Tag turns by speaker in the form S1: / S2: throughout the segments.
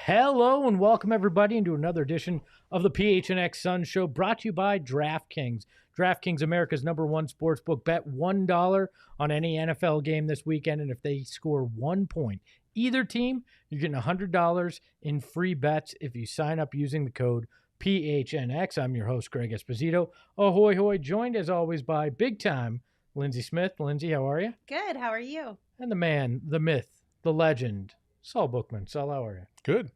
S1: Hello and welcome everybody into another edition of the PHNX Suns Show, brought to you by DraftKings. DraftKings, America's #1 sportsbook. Bet $1 on any NFL game this weekend, and if they score 1 point, either team, you're getting $100 in free bets if you sign up using the code PHNX. I'm your host, Greg Esposito. Ahoy, hoy, joined as always by big time Lindsey Smith. Lindsey, how are you?
S2: Good. How are you?
S1: And the man, the myth, the legend, Saul Bookman. Saul, how are you?
S3: Good.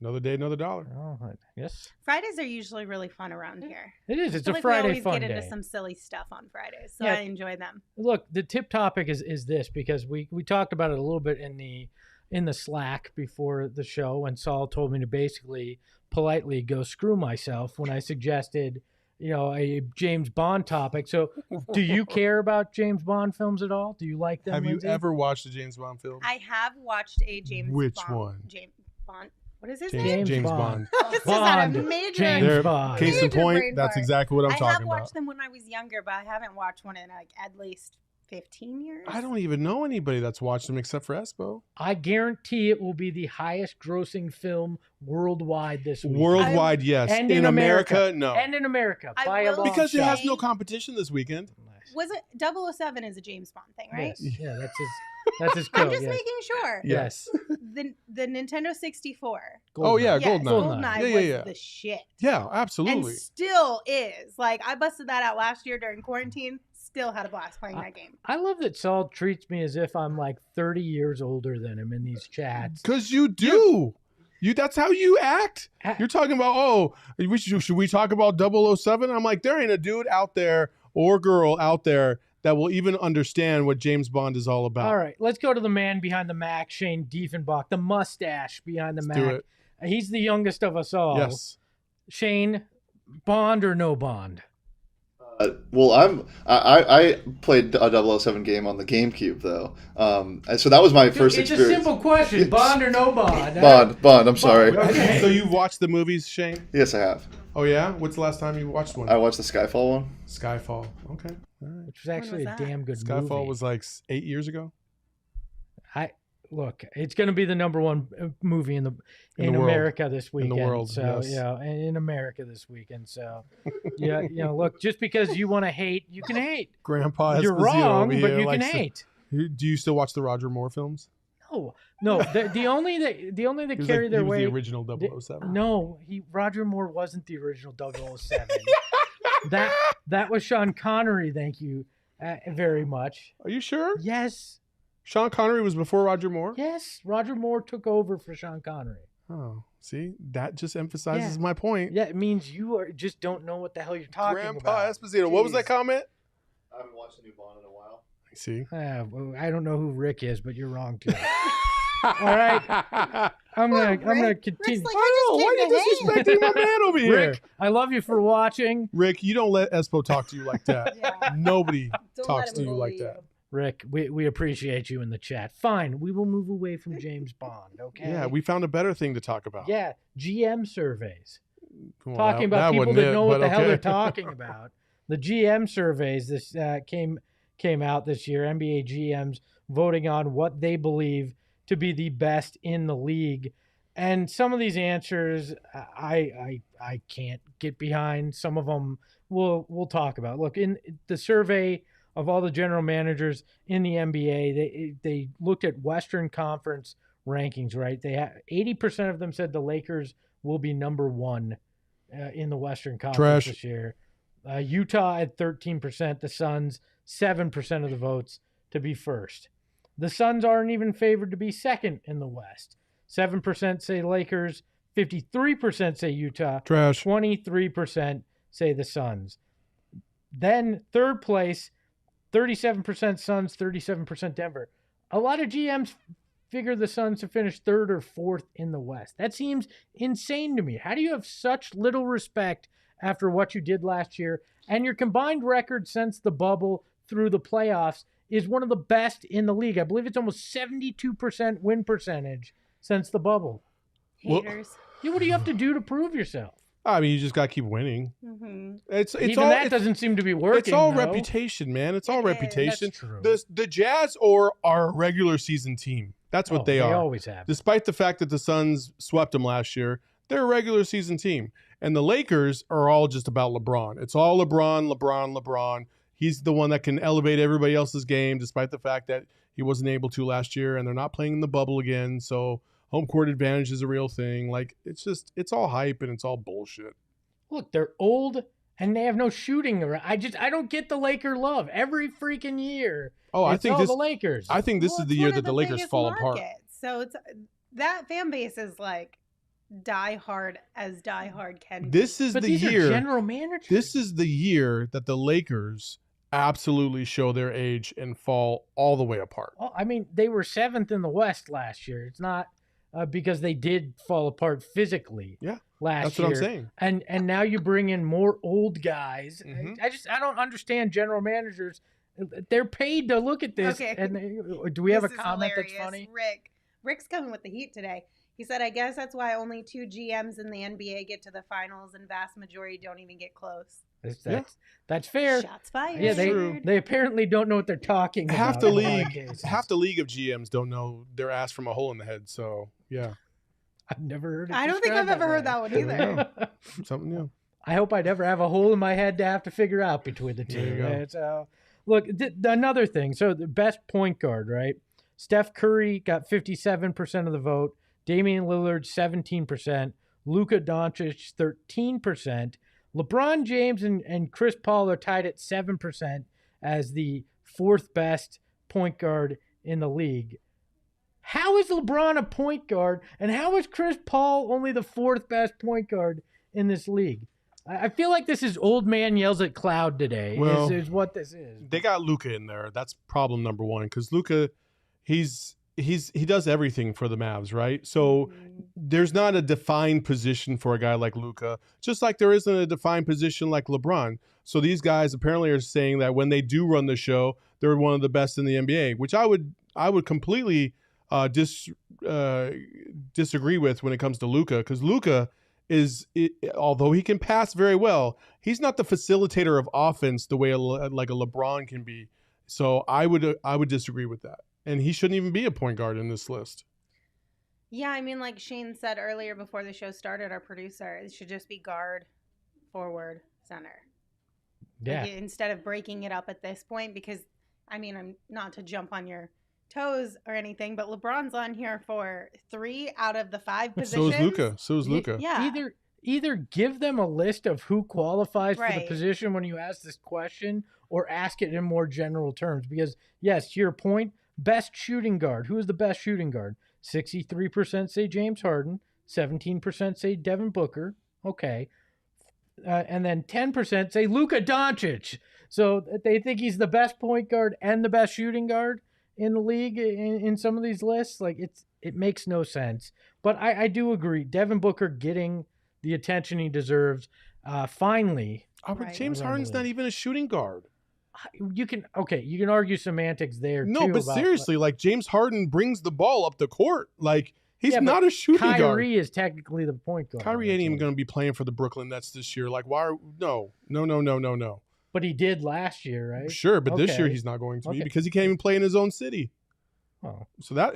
S3: Another day, another dollar.
S1: Oh, yes.
S2: Fridays are usually really fun around here.
S1: It is. It's
S2: I
S1: a
S2: feel
S1: Friday
S2: we
S1: fun
S2: always get
S1: day.
S2: into some silly stuff on Fridays, so
S1: Yeah.
S2: I enjoy them.
S1: Look, the tip topic is this, because we talked about it a little bit in the Slack before the show, and Saul told me to basically politely go screw myself when I suggested, a James Bond topic. So, do you care about James Bond films at all? Do you like them?
S3: Have you
S1: Lindsay?
S3: ever watched a James Bond film?
S2: I have watched a James
S3: Which
S2: Bond.
S3: one?
S2: James Bond. What is his
S3: James,
S2: name?
S3: James Bond.
S2: This
S1: Bond.
S2: is at a major.
S1: James
S3: There,
S1: Bond.
S3: case in
S2: Major brain
S3: point, that's
S2: fart.
S3: exactly what I'm
S2: I
S3: talking
S2: have watched
S3: about.
S2: them when I was younger, but I haven't watched one in at least 15 years.
S3: I don't even know anybody that's watched them except for Espo.
S1: I guarantee it will be the highest grossing film worldwide this week.
S3: Worldwide, yes.
S1: And
S3: in America, no.
S1: And in America,
S2: I
S1: by a
S2: will
S1: long
S3: Because it
S1: shot.
S3: has no competition this weekend.
S2: Was it 007 is a James Bond thing, right?
S1: Yes. Yeah, that's his code.
S2: I'm just
S1: yes.
S2: making sure.
S1: Yes.
S2: The Nintendo 64.
S3: Oh, yeah,
S2: Yes,
S3: Goldeneye.
S2: Goldeneye
S3: Yeah.
S2: was the shit.
S3: Yeah,
S2: And
S3: absolutely.
S2: still is. Like, I busted that out last year during quarantine. Still had a blast playing that game.
S1: I love that Saul treats me as if I'm like 30 years older than him in these chats.
S3: Because you do. That's how you act.
S1: Ha-
S3: You're talking about, should we talk about 007? I'm like, there ain't a dude out there or girl out there that will even understand what James Bond is all about.
S1: All right, let's go to the man behind the Mac, Shane Diefenbach, the mustache behind the
S3: Let's do
S1: Mac.
S3: it.
S1: He's the youngest of us all.
S3: Yes.
S1: Shane, Bond or no Bond?
S4: I played a 007 game on the GameCube though, and so that was my first
S1: it's
S4: experience.
S1: a simple question: Bond or no Bond?
S4: Bond. I'm sorry.
S1: Okay.
S3: So you've watched the movies, Shane?
S4: Yes, I have.
S3: Oh, yeah? What's the last time you watched one?
S4: I watched the Skyfall one.
S3: Skyfall. Okay. All right.
S1: Which was actually
S2: was
S1: a
S2: that?
S1: damn good
S3: Skyfall
S1: movie.
S3: was like 8 years ago.
S1: Look, it's going to be the #1 movie in
S3: the world.
S1: America this weekend.
S3: world,
S1: so
S3: yes.
S1: in America this weekend. So look, just because you want to hate, you can hate.
S3: Grandpa
S1: You're
S3: Esposito
S1: wrong,
S3: over
S1: but
S3: here
S1: you can
S3: likes to-
S1: hate.
S3: Do you still watch the Roger Moore films?
S1: No. The only that
S3: He was
S1: carry
S3: like,
S1: their
S3: he was
S1: weight.
S3: the original 007.
S1: No, Roger Moore wasn't the original 007. that was Sean Connery. Thank you very much.
S3: Are you sure?
S1: Yes.
S3: Sean Connery was before Roger Moore?
S1: Yes, Roger Moore took over for Sean Connery.
S3: Oh, see? That just emphasizes
S1: Yeah.
S3: my point.
S1: Yeah, it means you just don't know what the hell you're talking
S3: Grandpa
S1: about.
S3: Esposito. What was that
S1: Jeez.
S3: comment?
S4: I haven't watched a new Bond in a while.
S3: See?
S1: Well, I don't know who Rick is, but you're wrong too. All right, I'm gonna continue.
S2: Rick's like,
S3: Oh, why
S2: I
S3: are
S2: just
S3: you
S2: came to hang.
S3: disrespecting my man over here?
S1: Rick, I love you for watching.
S3: Rick, you don't let Espo talk to you like that.
S2: Yeah.
S3: Nobody
S2: Don't
S3: talks
S2: let
S3: to
S2: him
S3: you like
S2: bully
S3: that.
S1: Rick, we appreciate you in the chat. Fine, we will move away from James Bond. Okay.
S3: Yeah, we found a better thing to talk about.
S1: Yeah, GM surveys.
S3: Well,
S1: Talking about people
S3: wasn't
S1: that
S3: it,
S1: know what
S3: but
S1: the hell
S3: okay.
S1: they're talking about. The GM surveys this came out this year. NBA GMs voting on what they believe to be the best in the league, and some of these answers I can't get behind. Some of them we'll talk about. Look, in the survey of all the general managers in the NBA, they looked at Western Conference rankings. Right, 80% of them said the Lakers will be #1 in the Western Conference
S3: Trash.
S1: this year. Utah at 13%, the Suns 7% of the votes to be first. The Suns aren't even favored to be second in the West. 7% say Lakers, 53% say Utah,
S3: Trash.
S1: 23% say the Suns. Then third place, 37% Suns, 37% Denver. A lot of GMs figure the Suns to finish third or fourth in the West. That seems insane to me. How do you have such little respect after what you did last year? And your combined record since the bubble through the playoffs is one of the best in the league. I believe it's almost 72% win percentage since the bubble.
S3: Well-
S2: Haters.
S1: What do you have to do to prove yourself?
S3: I mean, you just got to keep winning.
S2: Mm-hmm.
S3: It's
S1: Even
S3: all,
S1: that
S3: it's,
S1: doesn't seem to be working.
S3: it's all
S1: though.
S3: reputation, man. It's all
S2: It is.
S3: reputation.
S1: That's true.
S3: The Jazz are a regular season team. That's what they are.
S1: always have.
S3: Despite the fact that the Suns swept them last year, they're a regular season team. And the Lakers are all just about LeBron. It's all LeBron. He's the one that can elevate everybody else's game, despite the fact that he wasn't able to last year, and they're not playing in the bubble again. So home court advantage is a real thing. Like, it's all hype and it's all bullshit.
S1: Look, they're old and they have no shooting around. I don't get the Laker love every freaking year.
S3: I think
S1: the Lakers.
S3: I think this is the year that the Lakers fall apart.
S2: So it's that fan base is like die hard as die hard can be.
S3: This is
S1: but
S3: the
S1: these
S3: year.
S1: Are general managers.
S3: This is the year that the Lakers absolutely show their age and fall all the way apart.
S1: Well, I mean, they were 7th in the West last year. It's not because they did fall apart physically.
S3: Yeah,
S1: last year.
S3: That's what I'm saying.
S1: And now you bring in more old guys.
S3: Mm-hmm.
S1: I don't understand general managers. They're paid to look at this.
S2: Okay.
S1: And do we have a comment
S2: hilarious.
S1: that's funny?
S2: Rick's coming with the heat today. He said, I guess that's why only 2 GMs in the NBA get to the finals and vast majority don't even get close.
S1: That's fair.
S2: Shots fired.
S1: Yeah, they apparently don't know what they're talking about.
S3: Half the league of GMs don't know their ass from a hole in the head. So yeah,
S1: I've never heard it.
S2: I don't think I've ever heard that one either.
S3: Something new.
S1: I hope I never have a hole in my head to have to figure out between the two. So, look, another thing. So the best point guard, right? Steph Curry got 57% of the vote. Damian Lillard, 17%. Luka Doncic, 13%. LeBron James and Chris Paul are tied at 7% as the 4th best point guard in the league. How is LeBron a point guard, and how is Chris Paul only the 4th best point guard in this league? I feel like this is old man yells at cloud today.
S3: Well,
S1: is what this is.
S3: They got Luka in there. That's problem number one, because Luka, he does everything for the Mavs, right? So there's not a defined position for a guy like Luka, just like there isn't a defined position like LeBron. So these guys apparently are saying that when they do run the show, they're one of the best in the NBA, which I would completely disagree with when it comes to Luka, because Luka although he can pass very well, he's not the facilitator of offense the way like a LeBron can be. So I would disagree with that. And he shouldn't even be a point guard in this list.
S2: Yeah, I mean, like Shane said earlier before the show started, our producer, it should just be guard, forward, center.
S1: Yeah.
S2: Like, instead of breaking it up at this point, because, I mean, I'm not to jump on your toes or anything, but LeBron's on here for 3 out of the 5 positions.
S3: So is Luka.
S2: Yeah.
S1: Either give them a list of who qualifies for the
S2: Right.
S1: position when you ask this question, or ask it in more general terms. Because, yes, to your point, best shooting guard. Who is the best shooting guard? 63% say James Harden. 17% say Devin Booker. Okay. And then 10% say Luka Doncic. So they think he's the best point guard and the best shooting guard in the league in some of these lists. Like, it makes no sense. But I do agree. Devin Booker getting the attention he deserves. Finally.
S3: But James Harden's not even a shooting guard.
S1: You can argue semantics there.
S3: No,
S1: too,
S3: but seriously, like James Harden brings the ball up the court. Like he's not a shooting guard.
S1: Kyrie is technically the point guard.
S3: Kyrie ain't even going to be playing for the Brooklyn Nets this year. Like, why? No.
S1: But he did last year, right?
S3: Sure, but this year he's not going to be because he can't even play in his own city.
S1: Oh.
S3: So that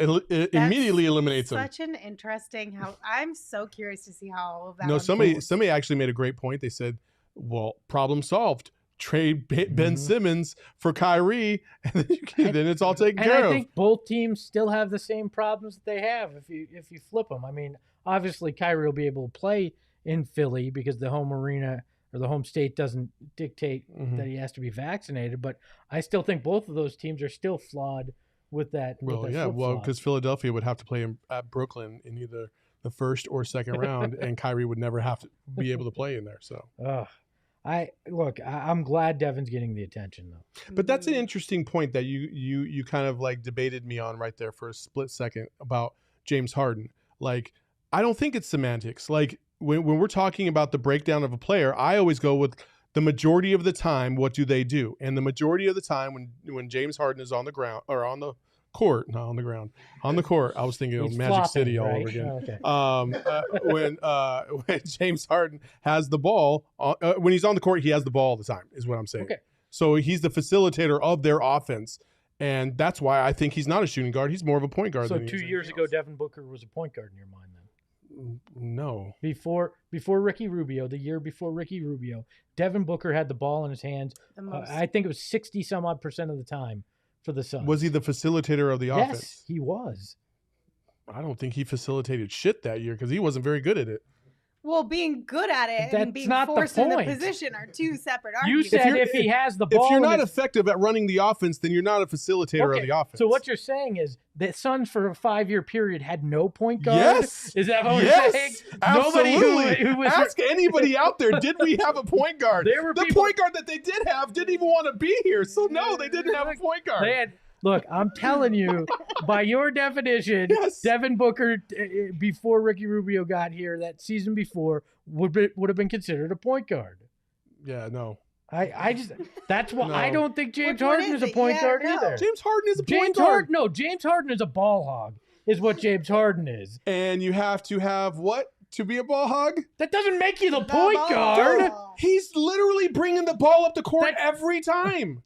S3: immediately eliminates him.
S2: Such an interesting I'm so curious to see how all of that.
S3: No,
S2: unfolds.
S3: somebody actually made a great point. They said, "Well, problem solved. Trade Ben Simmons for Kyrie, and then it's all taken care of."
S1: And I think both teams still have the same problems that they have if you flip them. I mean, obviously Kyrie will be able to play in Philly because the home arena or the home state doesn't dictate that he has to be vaccinated. But I still think both of those teams are still flawed with that.
S3: Because Philadelphia would have to play at Brooklyn in either the first or second round, and Kyrie would never have to be able to play in there. So.
S1: I'm glad Devin's getting the attention though.
S3: But that's an interesting point that you kind of like debated me on right there for a split second about James Harden. Like, I don't think it's semantics. Like when we're talking about the breakdown of a player, I always go with the majority of the time, what do they do? And the majority of the time when James Harden is on the ground or on the court, not on the ground, on the court. I was thinking of Magic City all over again. When James Harden has the ball, when he's on the court, he has the ball all the time, is what I'm saying.
S1: Okay.
S3: So he's the facilitator of their offense. And that's why I think he's not a shooting guard. He's more of a point guard.
S1: So
S3: than
S1: 2 years ago, Devin Booker was a point guard in your mind then?
S3: No.
S1: Before Ricky Rubio, the year before Ricky Rubio, Devin Booker had the ball in his hands. I think it was 60 some odd % of the time for the Suns.
S3: Was he the facilitator of the offense?
S1: Yes, he was.
S3: I don't think he facilitated shit that year because he wasn't very good at it.
S2: Well, being good at it
S1: That's
S2: and being
S1: not the
S2: forced in the
S1: point.
S2: position are two separate
S1: You
S2: arguments.
S1: said if he has the ball.
S3: If you're not
S1: in his-
S3: effective at running the offense, then you're not a facilitator of the offense.
S1: So what you're saying is that Suns for a 5-year period had no point guard?
S3: Yes.
S1: Is that what
S3: Yes.
S1: you're saying?
S3: Absolutely.
S1: Nobody who was
S3: Ask anybody out there, did we have a point guard?
S1: There were
S3: the
S1: people-
S3: point guard that they did have didn't even want to be here. So no, they didn't have a point guard.
S1: They had, look, I'm telling you, by your definition,
S3: Yes.
S1: Devin Booker, before Ricky Rubio got here, that season before, would have been considered a point guard.
S3: Yeah, no.
S1: I just that's why
S3: No.
S1: I don't think James
S2: Which one
S1: Harden
S2: is
S1: is a
S2: it?
S1: point
S2: Yeah,
S1: guard
S2: no.
S1: either.
S3: James Harden is a point
S1: James
S3: guard.
S1: Harden, no, James Harden is a ball hog, is what James Harden is.
S3: And you have to have what to be a ball hog?
S1: That doesn't make you the
S2: The
S1: point
S2: ball
S1: guard.
S2: hog.
S3: He's literally bringing the ball up the court
S1: That-
S3: every time.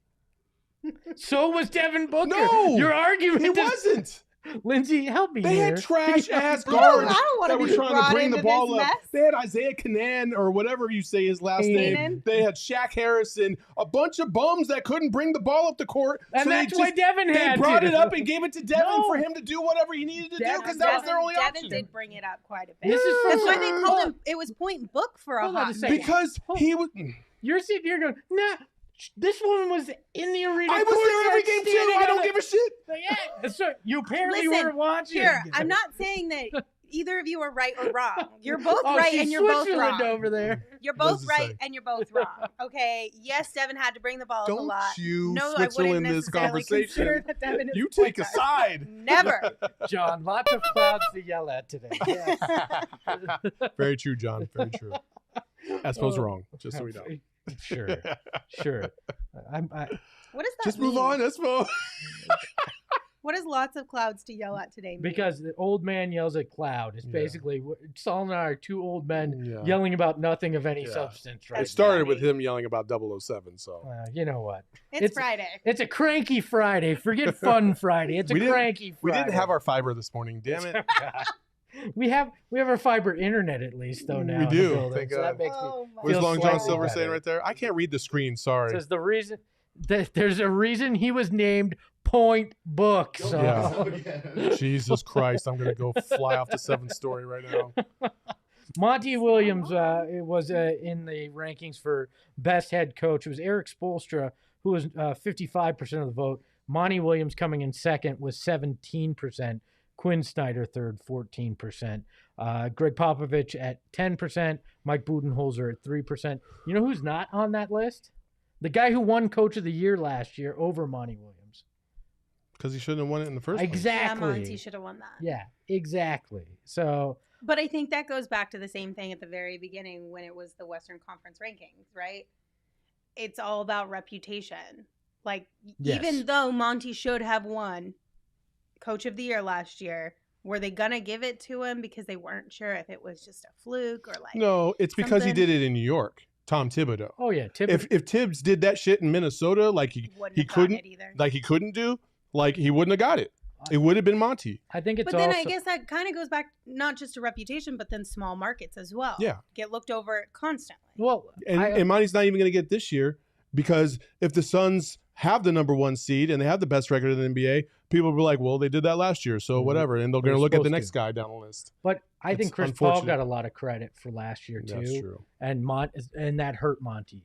S1: So was Devin Booker.
S3: No,
S1: Your argument
S3: He
S1: is
S3: wasn't.
S1: Lindsey, help me
S3: They
S1: here.
S3: had trash ass
S2: I
S3: guards
S2: don't wanna
S3: that were
S2: be
S3: trying to
S2: brought
S3: bring the
S2: into
S3: ball
S2: this
S3: up.
S2: mess.
S3: They had Isaiah Kanan or whatever you say his last name.
S2: Kanan?
S3: They had Shaq Harrison, a bunch of bums that couldn't bring the ball up the court.
S1: And
S3: so
S1: that's
S3: they
S1: why
S3: just,
S1: Devin
S3: they
S1: had
S3: brought
S1: to.
S3: it up and gave it to Devin
S1: No.
S3: for him to do whatever he needed to do
S1: Devin-
S3: because that was their only
S2: Devin
S3: option.
S2: did bring it up quite a bit.
S1: This is from
S2: That's why they
S1: Hold
S2: called
S1: on.
S2: him. It was point book for a
S1: Hold on a
S2: hot
S1: second.
S2: minute.
S3: Because he was.
S1: You're sitting here going, nah, this woman was in the arena.
S3: I was there every game too. I don't give a shit.
S1: Yeah, so you apparently
S2: Listen,
S1: were watching.
S2: Here, I'm not saying that either of you are right or wrong. You're both
S1: Oh,
S2: right
S1: she's
S2: and you're both
S1: Switzerland
S2: wrong.
S1: over there.
S2: You're
S3: What
S2: both
S3: does it
S2: right
S3: say?
S2: and you're both wrong. Okay. Yes, Devin had to bring the ball up a
S3: Don't
S2: lot.
S3: you
S2: No, I
S3: Switzerland
S2: wouldn't
S3: this
S2: necessarily
S3: conversation.
S2: consider that Devin is
S3: You
S2: a point
S3: take a
S2: guard.
S3: side.
S2: Never.
S1: John, lots of clouds to yell at today. Yes.
S3: Very true, John. Very true. Espo's
S1: Oh.
S3: wrong. Just so we know.
S1: Sure.
S2: What does that
S3: Just
S2: mean?
S3: move on, Espo.
S2: What is lots of clouds to yell at today mean?
S1: Because the old man yells at cloud. It's
S3: Yeah.
S1: basically Saul and I are two old men
S3: Yeah.
S1: yelling about nothing of any
S3: Yeah.
S1: substance.
S3: It
S1: Right
S3: started
S2: funny.
S3: with him yelling about 007. So
S1: now. You know what?
S2: it's Friday.
S1: It's a cranky Friday. Forget fun Friday. It's a
S3: We didn't-
S1: cranky Friday.
S3: we didn't have our fiber this morning. Damn it.
S1: We have our fiber internet at least though now.
S3: We
S1: in the
S3: do,
S1: building,
S3: thank
S1: so that
S3: God.
S1: makes
S2: Oh
S1: me
S2: my
S3: Where's
S1: Feels
S3: Long John
S1: slightly
S3: Silver
S1: better.
S3: saying right there? I can't read the screen. Sorry.
S1: says the reason there's a reason he was named Point Book. So
S3: Yeah. Jesus Christ. I'm going to go fly off the 7th story right now.
S1: Monty Williams it was in the rankings for best head coach. It was Eric Spoelstra who was 55% of the vote. Monty Williams coming in second was 17%. Quinn Snyder third, 14%. Greg Popovich at 10%. Mike Budenholzer at 3%. You know who's not on that list? The guy who won Coach of the Year last year over Monty Williams.
S3: Because he shouldn't have won it in the first place.
S1: Exactly.
S2: Yeah, Monty should have won that.
S1: Yeah, exactly. So
S2: But I think that goes back to the same thing at the very beginning when it was the Western Conference rankings, right? It's all about reputation. Like,
S1: Yes.
S2: even though Monty should have won Coach of the Year last year, were they going to give it to him because they weren't sure if it was just a fluke or like.
S3: No, it's because he
S2: something-
S3: did it in New York. Tom Thibodeau.
S1: oh yeah,
S3: If Tibbs did that shit in Minnesota, like
S2: Wouldn't
S3: he
S2: have gotten
S3: couldn't,
S2: it either.
S3: like he couldn't do, like he wouldn't have got it. It would have been Monty.
S1: I think it's
S2: But then
S1: also
S2: I guess that kind of goes back not just to reputation, but then small markets as well.
S3: Yeah.
S2: Get looked over constantly.
S1: well,
S3: And Monty's not even going to get this year because if the Suns have the #1 seed and they have the best record in the NBA, people will be like, well, they did that last year, so
S1: Mhm.
S3: whatever. And they're
S1: They're
S3: going to look at the
S1: supposed
S3: next
S1: to.
S3: guy down the list.
S1: but I
S3: It's
S1: think Chris Paul
S3: unfortunate.
S1: got a lot of credit for last year too.
S3: That's true.
S1: And that hurt Monty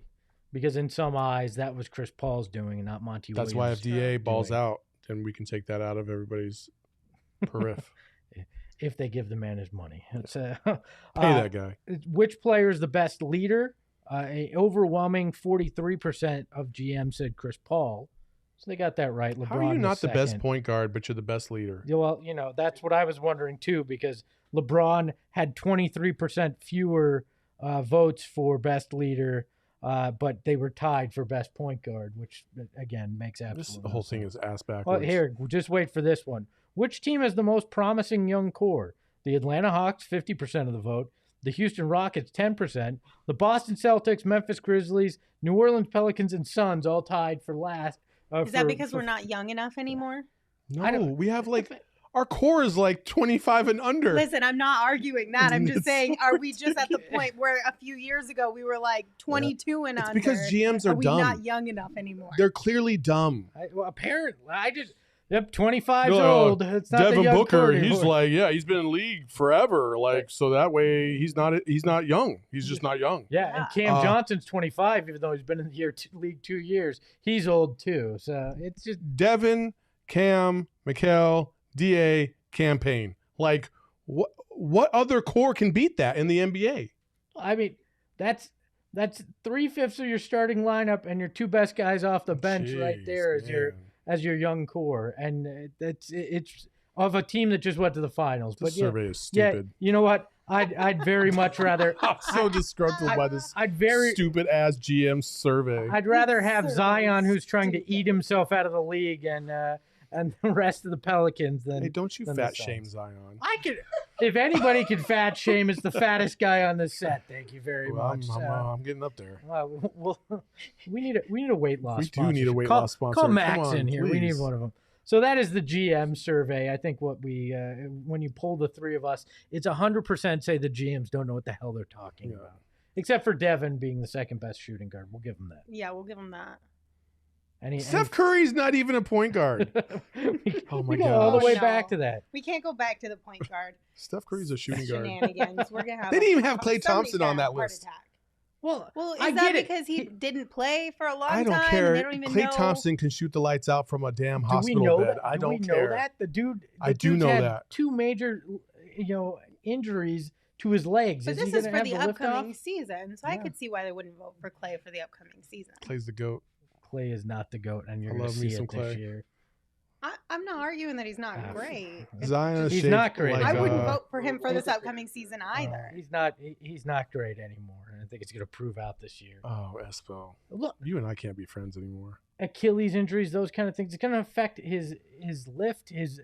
S1: because in some eyes that was Chris Paul's doing and not Monty
S3: That's why if
S1: Williams.
S3: DA balls
S1: doing.
S3: out, then we can take that out of everybody's perif.
S1: If they give the man his money. It's,
S3: Pay that guy.
S1: Which player is the best leader? A overwhelming 43% of GM said Chris Paul. So they got that right. LeBron
S3: How are you not
S1: was
S3: the best
S1: second.
S3: point guard, but you're the best leader?
S1: Yeah, well, that's what I was wondering too, because LeBron had 23% fewer votes for best leader, but they were tied for best point guard, which again makes absolutely
S3: This whole thing
S1: sense.
S3: is ass backwards.
S1: Well, here, just wait for this one. Which team has the most promising young core? The Atlanta Hawks, 50% of the vote. The Houston Rockets, 10%. The Boston Celtics, Memphis Grizzlies, New Orleans Pelicans, and Suns all tied for last
S2: Is that because we're not young enough anymore?
S3: No, we have like our core is like 25 and under.
S2: Listen, I'm not arguing that. I'm just saying, are we just at the point where a few years ago we were like 22 and under?
S3: It's because GMs are dumb.
S2: We're not young enough anymore.
S3: They're clearly dumb.
S1: Apparently, 25's old. It's not
S3: Devin
S1: the young
S3: Booker,
S1: core
S3: he's
S1: anymore.
S3: like, he's been in the league forever. Like, so that way he's not young. He's just not young.
S1: Yeah, and Cam Johnson's 25, even though he's been in the league 2 years. He's old too. So it's just
S3: Devin, Cam, Mikal, DA, campaign. Like, what other core can beat that in the NBA?
S1: I mean, that's 3/5 of your starting lineup and your 2 best guys off the bench right there as your young core, and it's of a team that just went to the finals.
S3: This survey is stupid.
S1: Yeah, you know what? I'd very much rather.
S3: I'm so disgruntled by this stupid ass GM survey.
S1: I'd rather have Zion, who's trying to eat himself out of the league, and the rest of the Pelicans.
S3: Hey, don't you fat shame Zion?
S1: I could, if anybody could fat shame, it's the fattest guy on the set. Thank you very much.
S3: I'm getting up there.
S1: We need a weight loss.
S3: We do need a weight loss sponsor.
S1: Call Max in here.
S3: Please.
S1: We need one of them. So that is the GM survey. I think what we when you pull the 3 of us, it's 100% say the GMs don't know what the hell they're talking about, except for Devin being the second best shooting guard. We'll give him that.
S2: Yeah, we'll give him that.
S3: Steph Curry's not even a point guard. Oh my god!
S1: All the way back to that.
S2: We can't go back to the point guard.
S3: Steph Curry's a shooting guard.
S2: Shenanigans. We're gonna have.
S3: They didn't even have Klay Thompson on that list.
S2: Well, is that because he didn't play for a long time?
S3: I don't care.
S2: They don't even
S3: Klay
S2: know?
S3: Thompson can shoot the lights out from a damn hospital bed. I don't care.
S1: Do we know that? The dude.
S3: I do know
S1: had
S3: that.
S1: 2 major, injuries to his legs.
S2: But this is for the upcoming season, so I could see why they wouldn't vote for Klay for the upcoming season.
S3: Klay's the GOAT.
S1: Klay is not the GOAT, and you're going to see it this year.
S2: I'm not arguing that he's not great.
S3: Zion,
S1: he's not great.
S2: I wouldn't vote for him for this upcoming season either.
S1: He's not great anymore, and I think it's going to prove out this year.
S3: Oh, Espo.
S1: Look,
S3: you and I can't be friends anymore.
S1: Achilles injuries, those kind of things, it's going to affect his lift, his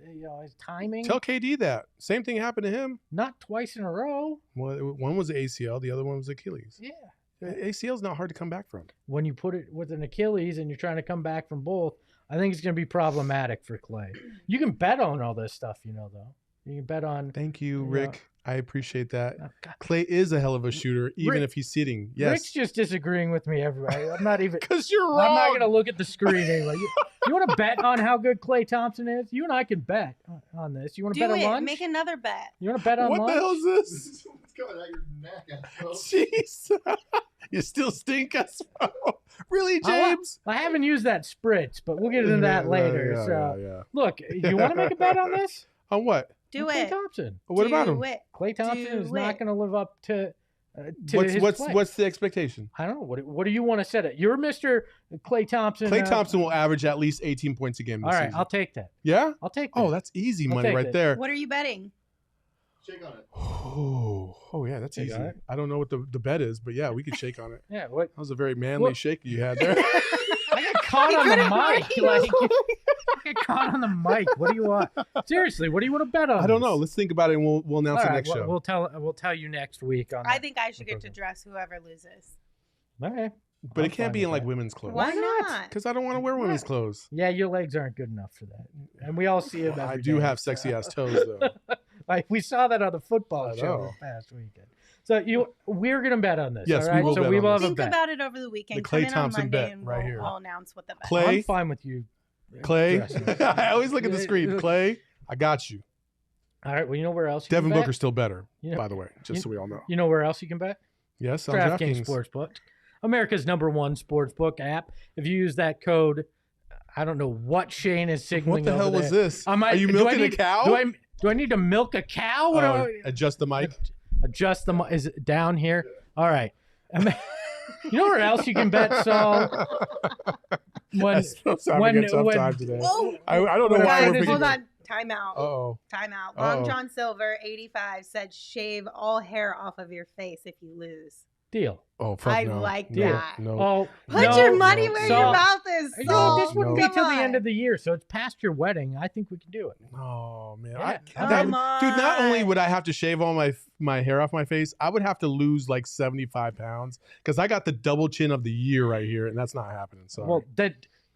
S1: timing.
S3: Tell KD that. Same thing happened to him.
S1: Not twice in a row.
S3: One was ACL, the other one was Achilles.
S1: Yeah.
S3: ACL is not hard to come back from.
S1: When you put it with an Achilles and you're trying to come back from both, I think it's going to be problematic for Klay. You can bet on all this stuff, though. You can bet on.
S3: Thank you, Rick. I appreciate that. Klay is a hell of a shooter, even if he's sitting. Yes.
S1: Rick's just disagreeing with me everywhere. I'm not even.
S3: Because you're wrong.
S1: I'm not going to look at the screen anyway. You want to bet on how good Klay Thompson is? You and I can bet on this. You want to bet on lunch?
S2: Make another bet.
S1: You want to bet on lunch?
S3: What the hell is this?
S4: It's coming out your neck.
S3: Jeez. You still stink, Espo. Really, James?
S1: I haven't used that spritz, but we'll get into that later. Look, you want to make a bet on this?
S3: On what?
S2: Do
S1: Klay
S2: it.
S1: Thompson.
S3: What about him?
S1: Klay Thompson is not going to live up to his play.
S3: What's the expectation?
S1: I don't know. What do you want to set it? You're Mr. Klay Thompson.
S3: Klay Thompson will average at least 18 points a game this season.
S1: I'll take that.
S3: Yeah?
S1: I'll take that.
S3: Oh, that's easy money right there.
S2: What are you betting?
S4: Shake on it.
S3: Oh yeah, that's easy. I don't know what the bet is, but yeah, we could shake on it.
S1: Yeah, what?
S3: That was a very manly shake you had there.
S1: I got caught on the mic. I got caught on the mic. What do you want? Seriously, what do you want to bet on?
S3: I don't know. Let's think about it, and we'll announce it next show.
S1: We'll tell you next week.
S2: I think I should get to dress whoever loses.
S1: Okay.
S3: But it can't be in like women's clothes.
S2: Why not?
S3: Because I don't want to wear women's clothes.
S1: Yeah, your legs aren't good enough for that, and we all see it.
S3: I do have sexy ass toes though.
S1: Like we saw that on the football show this past weekend. So we're gonna bet on this.
S3: Yes,
S1: all right?
S3: we will.
S1: So we will have
S2: Think
S1: a bet.
S2: about it over the weekend.
S3: The Klay Thompson bet
S2: right here. We'll announce what the bet.
S3: Klay,
S1: I'm fine with you.
S3: Klay, I always look at the screen. Klay, I got you.
S1: All right. Well, you know where else?
S3: Devin Booker's still better, by the way, just so we all know.
S1: You know where else you can bet?
S3: Yes, on
S1: DraftKings Sportsbook, America's #1 sportsbook app. If you use that code, I don't know what Shane is signaling.
S3: What the hell was this?
S1: Are
S3: you milking a cow?
S1: Do I need to milk a cow?
S3: Adjust the mic.
S1: Adjust the mic. Is it down here? All right. You know where else you can bet, Saul? When
S3: today. I don't know why we're picking.
S2: Hold on. Time out.
S3: Uh-oh.
S2: Time out. Long John Silver, 85, said shave all hair off of your face if you lose.
S1: Deal.
S3: Oh, fuck
S2: I
S3: no.
S2: like
S3: No,
S2: that.
S3: No.
S1: Oh,
S2: Put your money where your mouth is.
S1: This wouldn't be till the end of the year, so it's past your wedding. I think we can do it.
S3: Oh man,
S1: Yeah.
S3: dude! Not only would I have to shave all my hair off my face, I would have to lose like 75 pounds because I got the double chin of the year right here, and that's not happening. So
S1: well,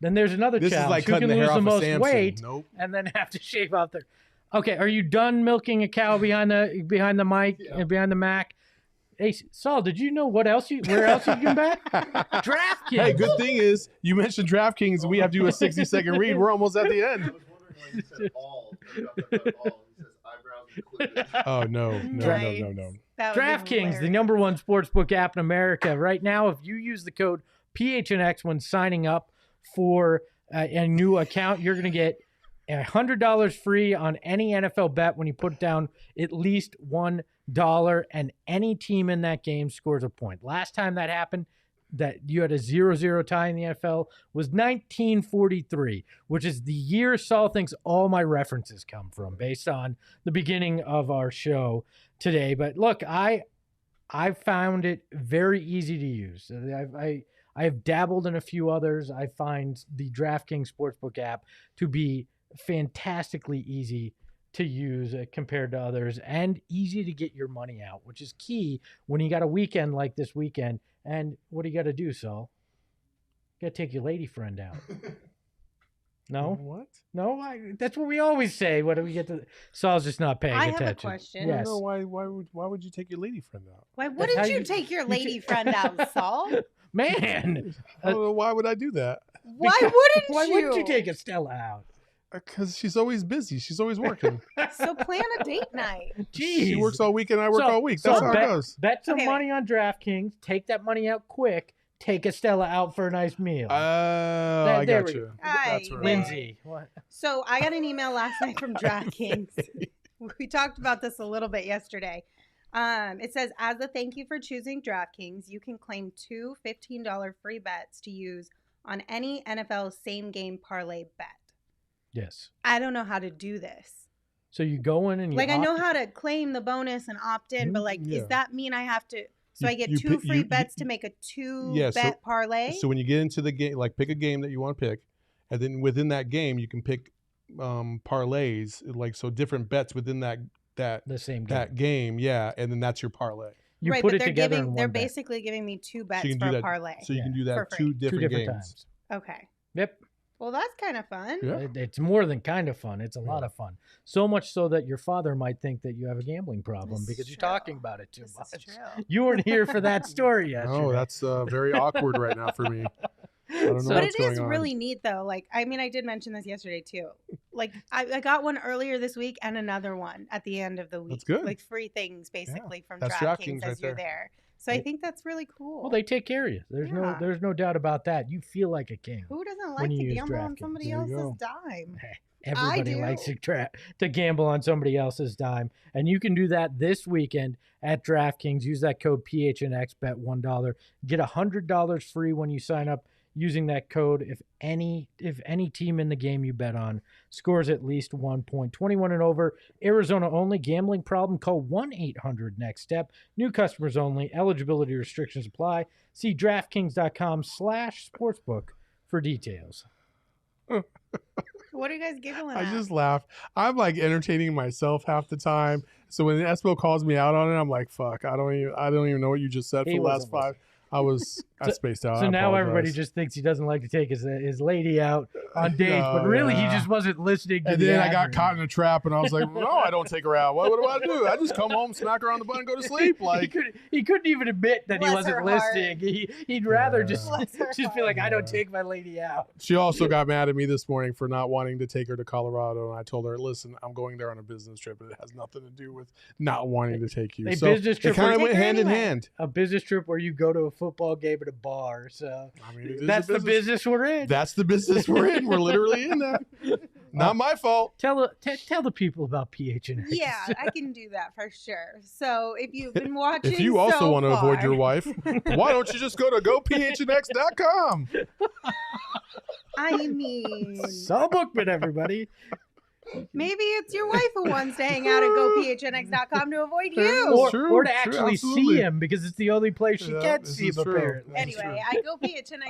S1: Then there's another
S3: This is
S1: challenge.
S3: like
S1: Who
S3: cutting
S1: can
S3: the hair
S1: lose the
S3: off of
S1: most
S3: Samson.
S1: weight
S3: Nope.
S1: and then have to shave off their... Okay, are you done milking a cow behind the mic and behind the Mac? Hey, Saul, did you know where else you can bet? DraftKings.
S3: Hey, good thing is you mentioned DraftKings and we have to do a 60-second read. We're almost at the end.
S4: I was wondering why you said all. I got that all. He says eyebrows included.
S3: Oh, no.
S2: Nice. That was
S1: DraftKings, the
S2: hilarious.
S1: #1 sportsbook app in America. Right now, if you use the code PHNX when signing up for a new account, you're going to get $100 free on any NFL bet when you put down at least $1, and any team in that game scores a point. Last time that happened, that you had a 0-0 tie in the NFL, was 1943, which is the year Saul thinks all my references come from, based on the beginning of our show today. But look, I found it very easy to use. I've dabbled in a few others. I find the DraftKings Sportsbook app to be fantastically easy to use compared to others, and easy to get your money out, which is key when you got a weekend like this weekend. And what do you got to do, Saul? You got to take your lady friend out. No?
S3: What?
S1: No, that's what we always say. What do we get to? Saul's just not paying
S2: I
S1: attention.
S2: have a question.
S3: I don't
S1: Yes.
S3: know why would you take your lady friend out?
S2: Why
S1: That's how
S2: wouldn't you
S1: you-
S2: take your lady friend out, Saul?
S1: Man,
S3: I don't know why would I do that?
S2: Why
S1: Because-
S2: wouldn't
S1: why
S2: you?
S1: wouldn't you take Estella out?
S3: Because she's always busy. She's always working.
S2: So plan a date night.
S1: Jeez.
S3: She works all weekend. I work
S1: So-
S3: all week.
S1: so
S3: That's how it
S1: bet-
S3: goes.
S1: Bet some
S2: Okay,
S1: money on DraftKings. Take that money out quick. Take Estella out for a nice meal.
S3: Oh, I
S1: there
S3: got
S1: we
S3: you.
S1: go.
S3: That's
S2: Aye,
S3: right.
S1: Lindsay. What?
S2: So I got an email last night from DraftKings. We talked about this a little bit yesterday. It says, as a thank you for choosing DraftKings, you can claim two $15 free bets to use on any NFL same game parlay bet.
S1: Yes.
S2: I don't know how to do this.
S1: So you go in and you
S2: Like, I know
S1: opt-
S2: how to claim the bonus and opt in, but like,
S3: Yeah.
S2: does that mean I have to? So
S3: You-
S2: I get
S3: you
S2: two
S3: pick-
S2: free
S3: you-
S2: bets to make a two
S3: Yeah, so-
S2: bet parlay?
S3: So when you get into the game, like pick a game that you want to pick, and then within that game you can pick parlays, like so different bets within that
S1: the same game.
S3: game. Yeah, and then that's your parlay.
S1: You
S2: right,
S1: put
S2: but
S1: it
S2: they're
S1: together in
S2: giving,
S1: one
S2: they're
S1: bet.
S2: basically giving me two bets
S3: you can
S2: for
S3: do
S2: a
S3: that.
S2: parlay.
S3: So you can do
S2: for
S3: that
S2: free.
S3: two
S1: Two
S3: different
S1: different
S3: games.
S1: times.
S2: Okay.
S1: Yep.
S2: Well, that's kind of fun.
S3: Yeah.
S1: It's more than kind of fun. It's a lot of fun. So much so that your father might think that you have a gambling problem
S2: This is
S1: because you're
S2: true.
S1: talking about it too
S2: This
S1: much.
S2: is true.
S1: You weren't here for that story yesterday.
S3: Oh, that's very awkward right now for me. I don't know
S1: So-
S2: But
S3: what's
S2: it is
S3: going on.
S2: really neat, though. Like, I mean, I did mention this yesterday, too. Like, I got one earlier this week and another one at the end of the week.
S3: That's good.
S2: Like, free things, basically, from
S3: that's
S2: DraftKings
S3: DraftKings
S2: as
S3: right
S2: you're
S3: there.
S2: there. So I think that's really cool.
S1: Well, they take care of you. There's
S2: Yeah.
S1: there's no doubt about that. You feel like a king.
S2: Who doesn't
S1: when
S2: like
S1: you
S2: to
S1: use
S2: gamble on
S1: DraftKings.
S2: somebody
S3: There you
S2: else's
S3: go.
S2: dime?
S1: Everybody
S2: do.
S1: likes to gamble on somebody else's dime. And you can do that this weekend at DraftKings. Use that code PHNX, bet $1. Get $100 free when you sign up using that code. If any team in the game you bet on scores at least 1 point. 21 and over, Arizona only. Gambling problem? Call 1-800-NEXT-STEP. New customers only. Eligibility restrictions apply. See DraftKings.com/sportsbook for details.
S2: What are you guys giggling
S3: I
S2: at?
S3: just laugh. I'm like entertaining myself half the time. So when Espo calls me out on it, I'm like, "Fuck! I don't even know what you just said
S1: He
S3: for the last
S1: wasn't
S3: 5." I spaced out.
S1: So
S3: I
S1: now everybody
S3: apologize.
S1: just thinks he doesn't like to take his lady out on dates, but really he
S3: yeah.
S1: just wasn't listening to
S3: And
S1: the
S3: then I got
S1: ad
S3: caught
S1: read.
S3: in a trap, and I was like, "No, I don't take her out. What do I do? I just come home, smack her on the butt, and go to sleep." Like,
S1: he couldn't even admit that he
S2: Bless
S1: wasn't
S2: her heart.
S1: listening. He'd rather just
S2: Bless her
S1: be like, I don't
S3: heart.
S1: take my lady out.
S3: she also got mad at me this morning for not wanting to take her to Colorado, and I told her, "Listen, I'm going there on a business trip. It has nothing to do with not wanting to take you."
S1: A
S3: So
S1: business trip
S3: it kind
S1: or-
S3: of went
S2: Take her
S3: hand in
S2: anyway.
S3: hand.
S1: A business trip where you go to a football game at a bar. So
S3: I mean, it is
S1: that's
S3: a
S1: the business we're in.
S3: That's the business we're in. We're literally in that. Not my fault.
S1: Tell the people about PHNX.
S2: Yeah, I can do that for sure. So if you've been watching,
S3: If you also
S2: so
S3: want to avoid
S2: far-
S3: your wife, why don't you just go to gophnx.com?
S2: I mean,
S1: Saul Bookman, everybody.
S2: maybe it's your wife who wants to hang out at gophnx.com to avoid you.
S1: Or,
S3: True,
S1: or to
S3: true,
S1: actually see
S3: absolutely.
S1: him because it's the only place she
S3: Yeah,
S1: can
S3: this
S1: see him
S3: is true.
S1: apparently.
S3: That's
S2: Anyway,
S3: true.
S2: I go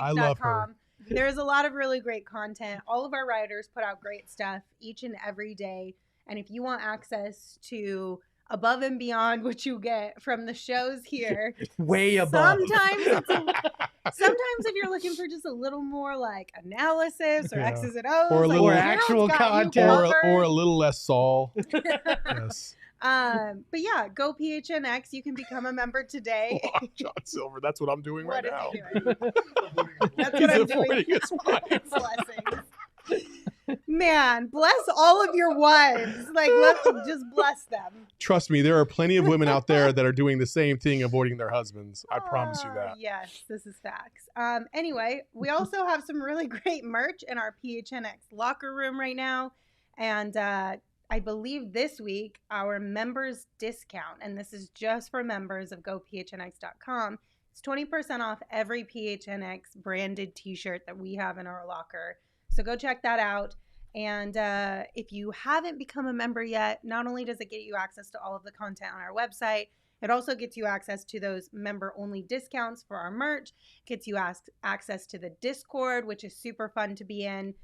S3: I love her.
S2: phnx.com. There's a lot of really great content. All of our writers put out great stuff each and every day. And if you want access to above and beyond what you get from the shows here.
S1: Way above.
S2: Sometimes if you're looking for just a little more like analysis or X's and O's,
S3: or a little
S1: more actual content,
S3: or a little less Saul. Yes.
S2: But yeah, go PHNX. You can become a member today.
S3: Oh, John Silver, that's what I'm doing right now.
S2: That's what I'm doing. Blessings. Man, bless all of your wives. Like, let's just bless them.
S3: Trust me, there are plenty of women out there that are doing the same thing, avoiding their husbands. I promise you that.
S2: Yes, this is facts. Anyway, we also have some really great merch in our PHNX locker room right now. And I believe this week, our members discount, and this is just for members of gophnx.com, it's 20% off every PHNX branded t-shirt that we have in our locker. So go check that out. And if you haven't become a member yet, not only does it get you access to all of the content on our website, it also gets you access to those member-only discounts for our merch, gets you access to the Discord, which is super fun to be in.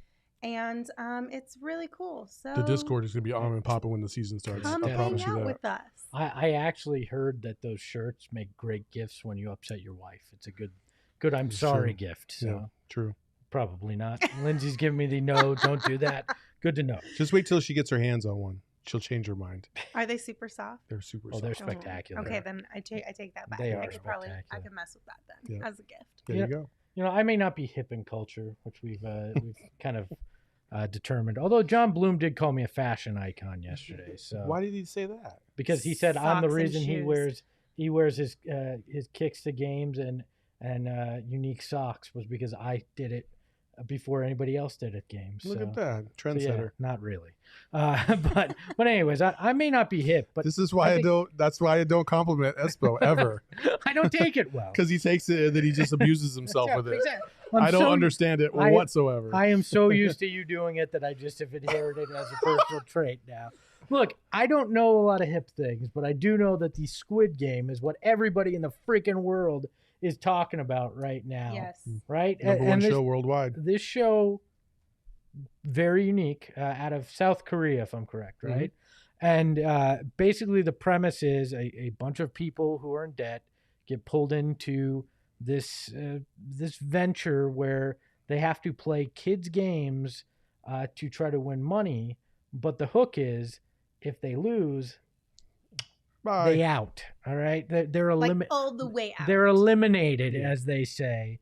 S2: And it's really cool. So
S3: the Discord is going to be on and popping when the season starts.
S2: Come
S3: I
S2: hang
S3: promise you
S2: out
S3: that.
S2: with us.
S1: I actually heard that those shirts make great gifts when you upset your wife. It's a good I'm sorry gift. So
S3: Yeah, true.
S1: probably not. Lindsay's giving me the no, don't do that. Good to know.
S3: Just wait till she gets her hands on one. She'll change her mind.
S2: Are they super soft?
S3: They're super
S1: Oh, they're
S3: soft.
S1: spectacular.
S2: Okay, then I take that back.
S1: They
S2: I
S1: are
S2: could probably
S1: spectacular.
S2: I could mess with that then
S3: Yeah.
S2: as a gift.
S3: There you go.
S1: You know, I may not be hip in culture, which we've kind of determined. Although John Bloom did call me a fashion icon yesterday. So
S3: Why did he say that?
S1: because he said I'm the
S2: Socks and
S1: reason
S2: shoes.
S1: he wears his kicks to games and unique socks was because I did it before anybody else did at games.
S3: Look
S1: so,
S3: at that.
S1: so yeah,
S3: Trendsetter.
S1: not really. But anyways, I may not be hip, but
S3: This is why that's why I don't compliment Espo ever.
S1: I don't take it well.
S3: Because he takes it that he just abuses himself with it. I don't
S1: so-
S3: understand it whatsoever.
S1: I am so used to you doing it that I just have inherited it as a personal trait now. Look, I don't know a lot of hip things, but I do know that the Squid Game is what everybody in the freaking world is talking about right now.
S2: Yes.
S1: Right?
S3: Number one
S1: this,
S3: show worldwide.
S1: This show, very unique, out of South Korea, if I'm correct, right? And basically the premise is a bunch of people who are in debt get pulled into this venture where they have to play kids' games to try to win money. But the hook is, if they lose,
S3: Bye.
S1: they out. All right, they're
S2: Like all the way out.
S1: They're eliminated, as they say.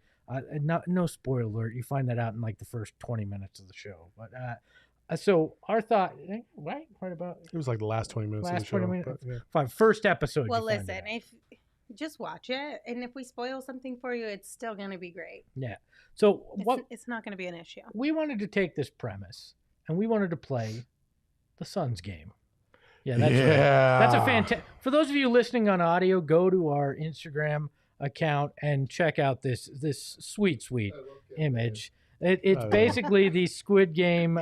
S1: No spoiler alert. You find that out in like the first 20 minutes of the show. But so our thought, right about
S3: It was like the last 20 minutes of the
S1: last
S3: show.
S1: 20 minutes.
S3: but, yeah.
S1: Fine, first episode.
S2: Well,
S1: you find
S2: listen,
S1: it out.
S2: if just watch it, and if we spoil something for you, it's still going to be great.
S1: Yeah. So
S2: It's not going to be an issue.
S1: we wanted to take this premise and we wanted to play the Suns game. Yeah, that's right. That's a fantastic. For those of you listening on audio, go to our Instagram account and check out this sweet image. It's basically the Squid Game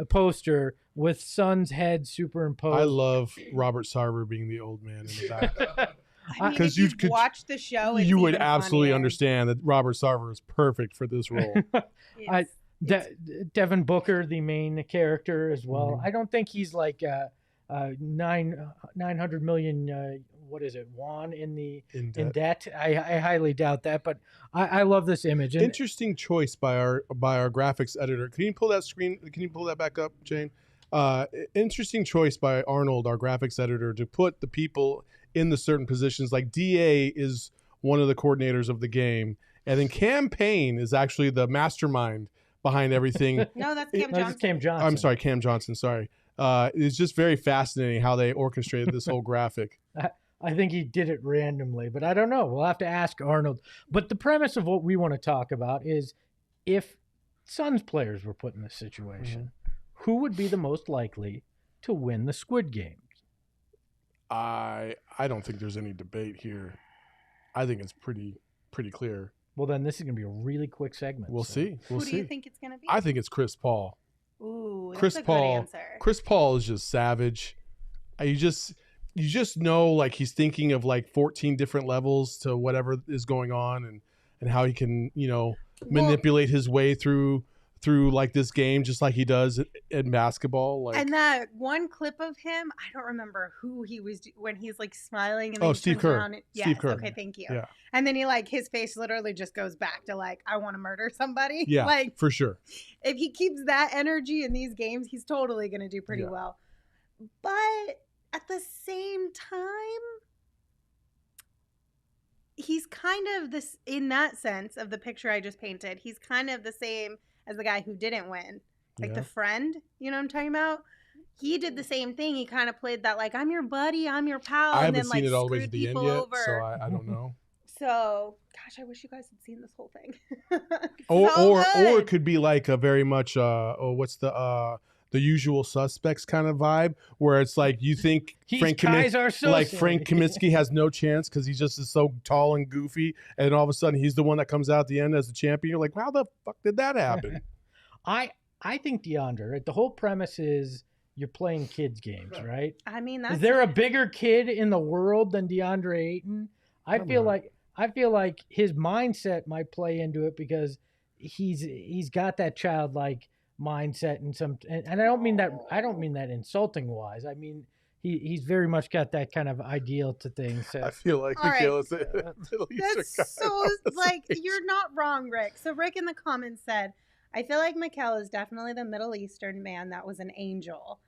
S1: poster with Suns head superimposed.
S3: I love Robert Sarver being the old man in the back.
S2: I mean,
S3: 'Cause
S2: if
S3: you
S2: you've
S3: could-
S2: watched the show, it's
S3: You would
S2: even
S3: absolutely
S2: funnier.
S3: understand that Robert Sarver is perfect for this role.
S2: It's-
S1: Devin Booker, the main character as well. I don't think he's like 900 million won in debt. I highly doubt that, but I love this image. And
S3: Interesting choice by our graphics editor. Can you pull that screen? Can you pull that back up, Jane? Interesting choice by Arnold, our graphics editor, to put the people in the certain positions. Like DA is one of the coordinators of the game, and then Campaign is actually the mastermind behind everything.
S2: No, that's Cam
S1: No, this is
S2: Johnson.
S1: Cam Johnson.
S3: I'm sorry, Cam Johnson. Sorry. It's just very fascinating how they orchestrated this whole graphic.
S1: I think he did it randomly, but I don't know. We'll have to ask Arnold. But the premise of what we want to talk about is if Suns players were put in this situation, who would be the most likely to win the Squid Game?
S3: I don't think there's any debate here. I think it's pretty clear.
S1: Well, then this is going to be a really quick segment.
S3: We'll
S1: so-
S3: see. We'll
S2: Who
S3: see.
S2: do you think it's going to be?
S3: I think it's Chris Paul.
S2: Ooh, that's
S3: Chris
S2: a
S3: Paul.
S2: good answer.
S3: Chris Paul is just savage. You just know, like, he's thinking of like 14 different levels to whatever is going on, and how he can manipulate his way through through like this game just like he does in basketball. Like,
S2: and that one clip of him, I don't remember who he was when he's like smiling and then he
S3: Steve
S2: turns
S3: Kerr.
S2: around and,
S3: Steve
S2: yes,
S3: Kerr.
S2: okay, thank you.
S3: Yeah.
S2: And then he like his face literally just goes back to like, I want to murder somebody.
S3: Yeah,
S2: like
S3: for sure.
S2: if he keeps that energy in these games, he's totally gonna do pretty well. But at the same time, he's kind of this, in that sense of the picture I just painted, he's kind of the same as the guy who didn't win. Like the friend, you know what I'm talking about? He did the same thing. He kind of played that like, I'm your buddy, I'm your pal.
S3: I
S2: and
S3: haven't
S2: then,
S3: seen
S2: like,
S3: it all the way to
S2: screwed
S3: the end
S2: people
S3: yet,
S2: over.
S3: so I don't know.
S2: So, gosh, I wish you guys had seen this whole thing.
S3: Or
S2: good.
S3: it could be like a very much what's the Usual Suspects kind of vibe, where it's like you think Frank Kaminsky has no chance because he just is so tall and goofy, and all of a sudden he's the one that comes out at the end as the champion. You're like, how the fuck did that happen?
S1: I think DeAndre, right? The whole premise is you're playing kids games, right?
S2: I mean, that's
S1: is there a bigger kid in the world than DeAndre Ayton? I feel like his mindset might play into it because he's got that childlike mindset and I don't mean that insulting wise. I mean he's very much got that kind of ideal to things. So.
S3: I feel like Michaela's Middle Eastern
S2: That's so like you're not wrong, Rick. So Rick in the comments said, I feel like Michaela is definitely the Middle Eastern man that was an angel.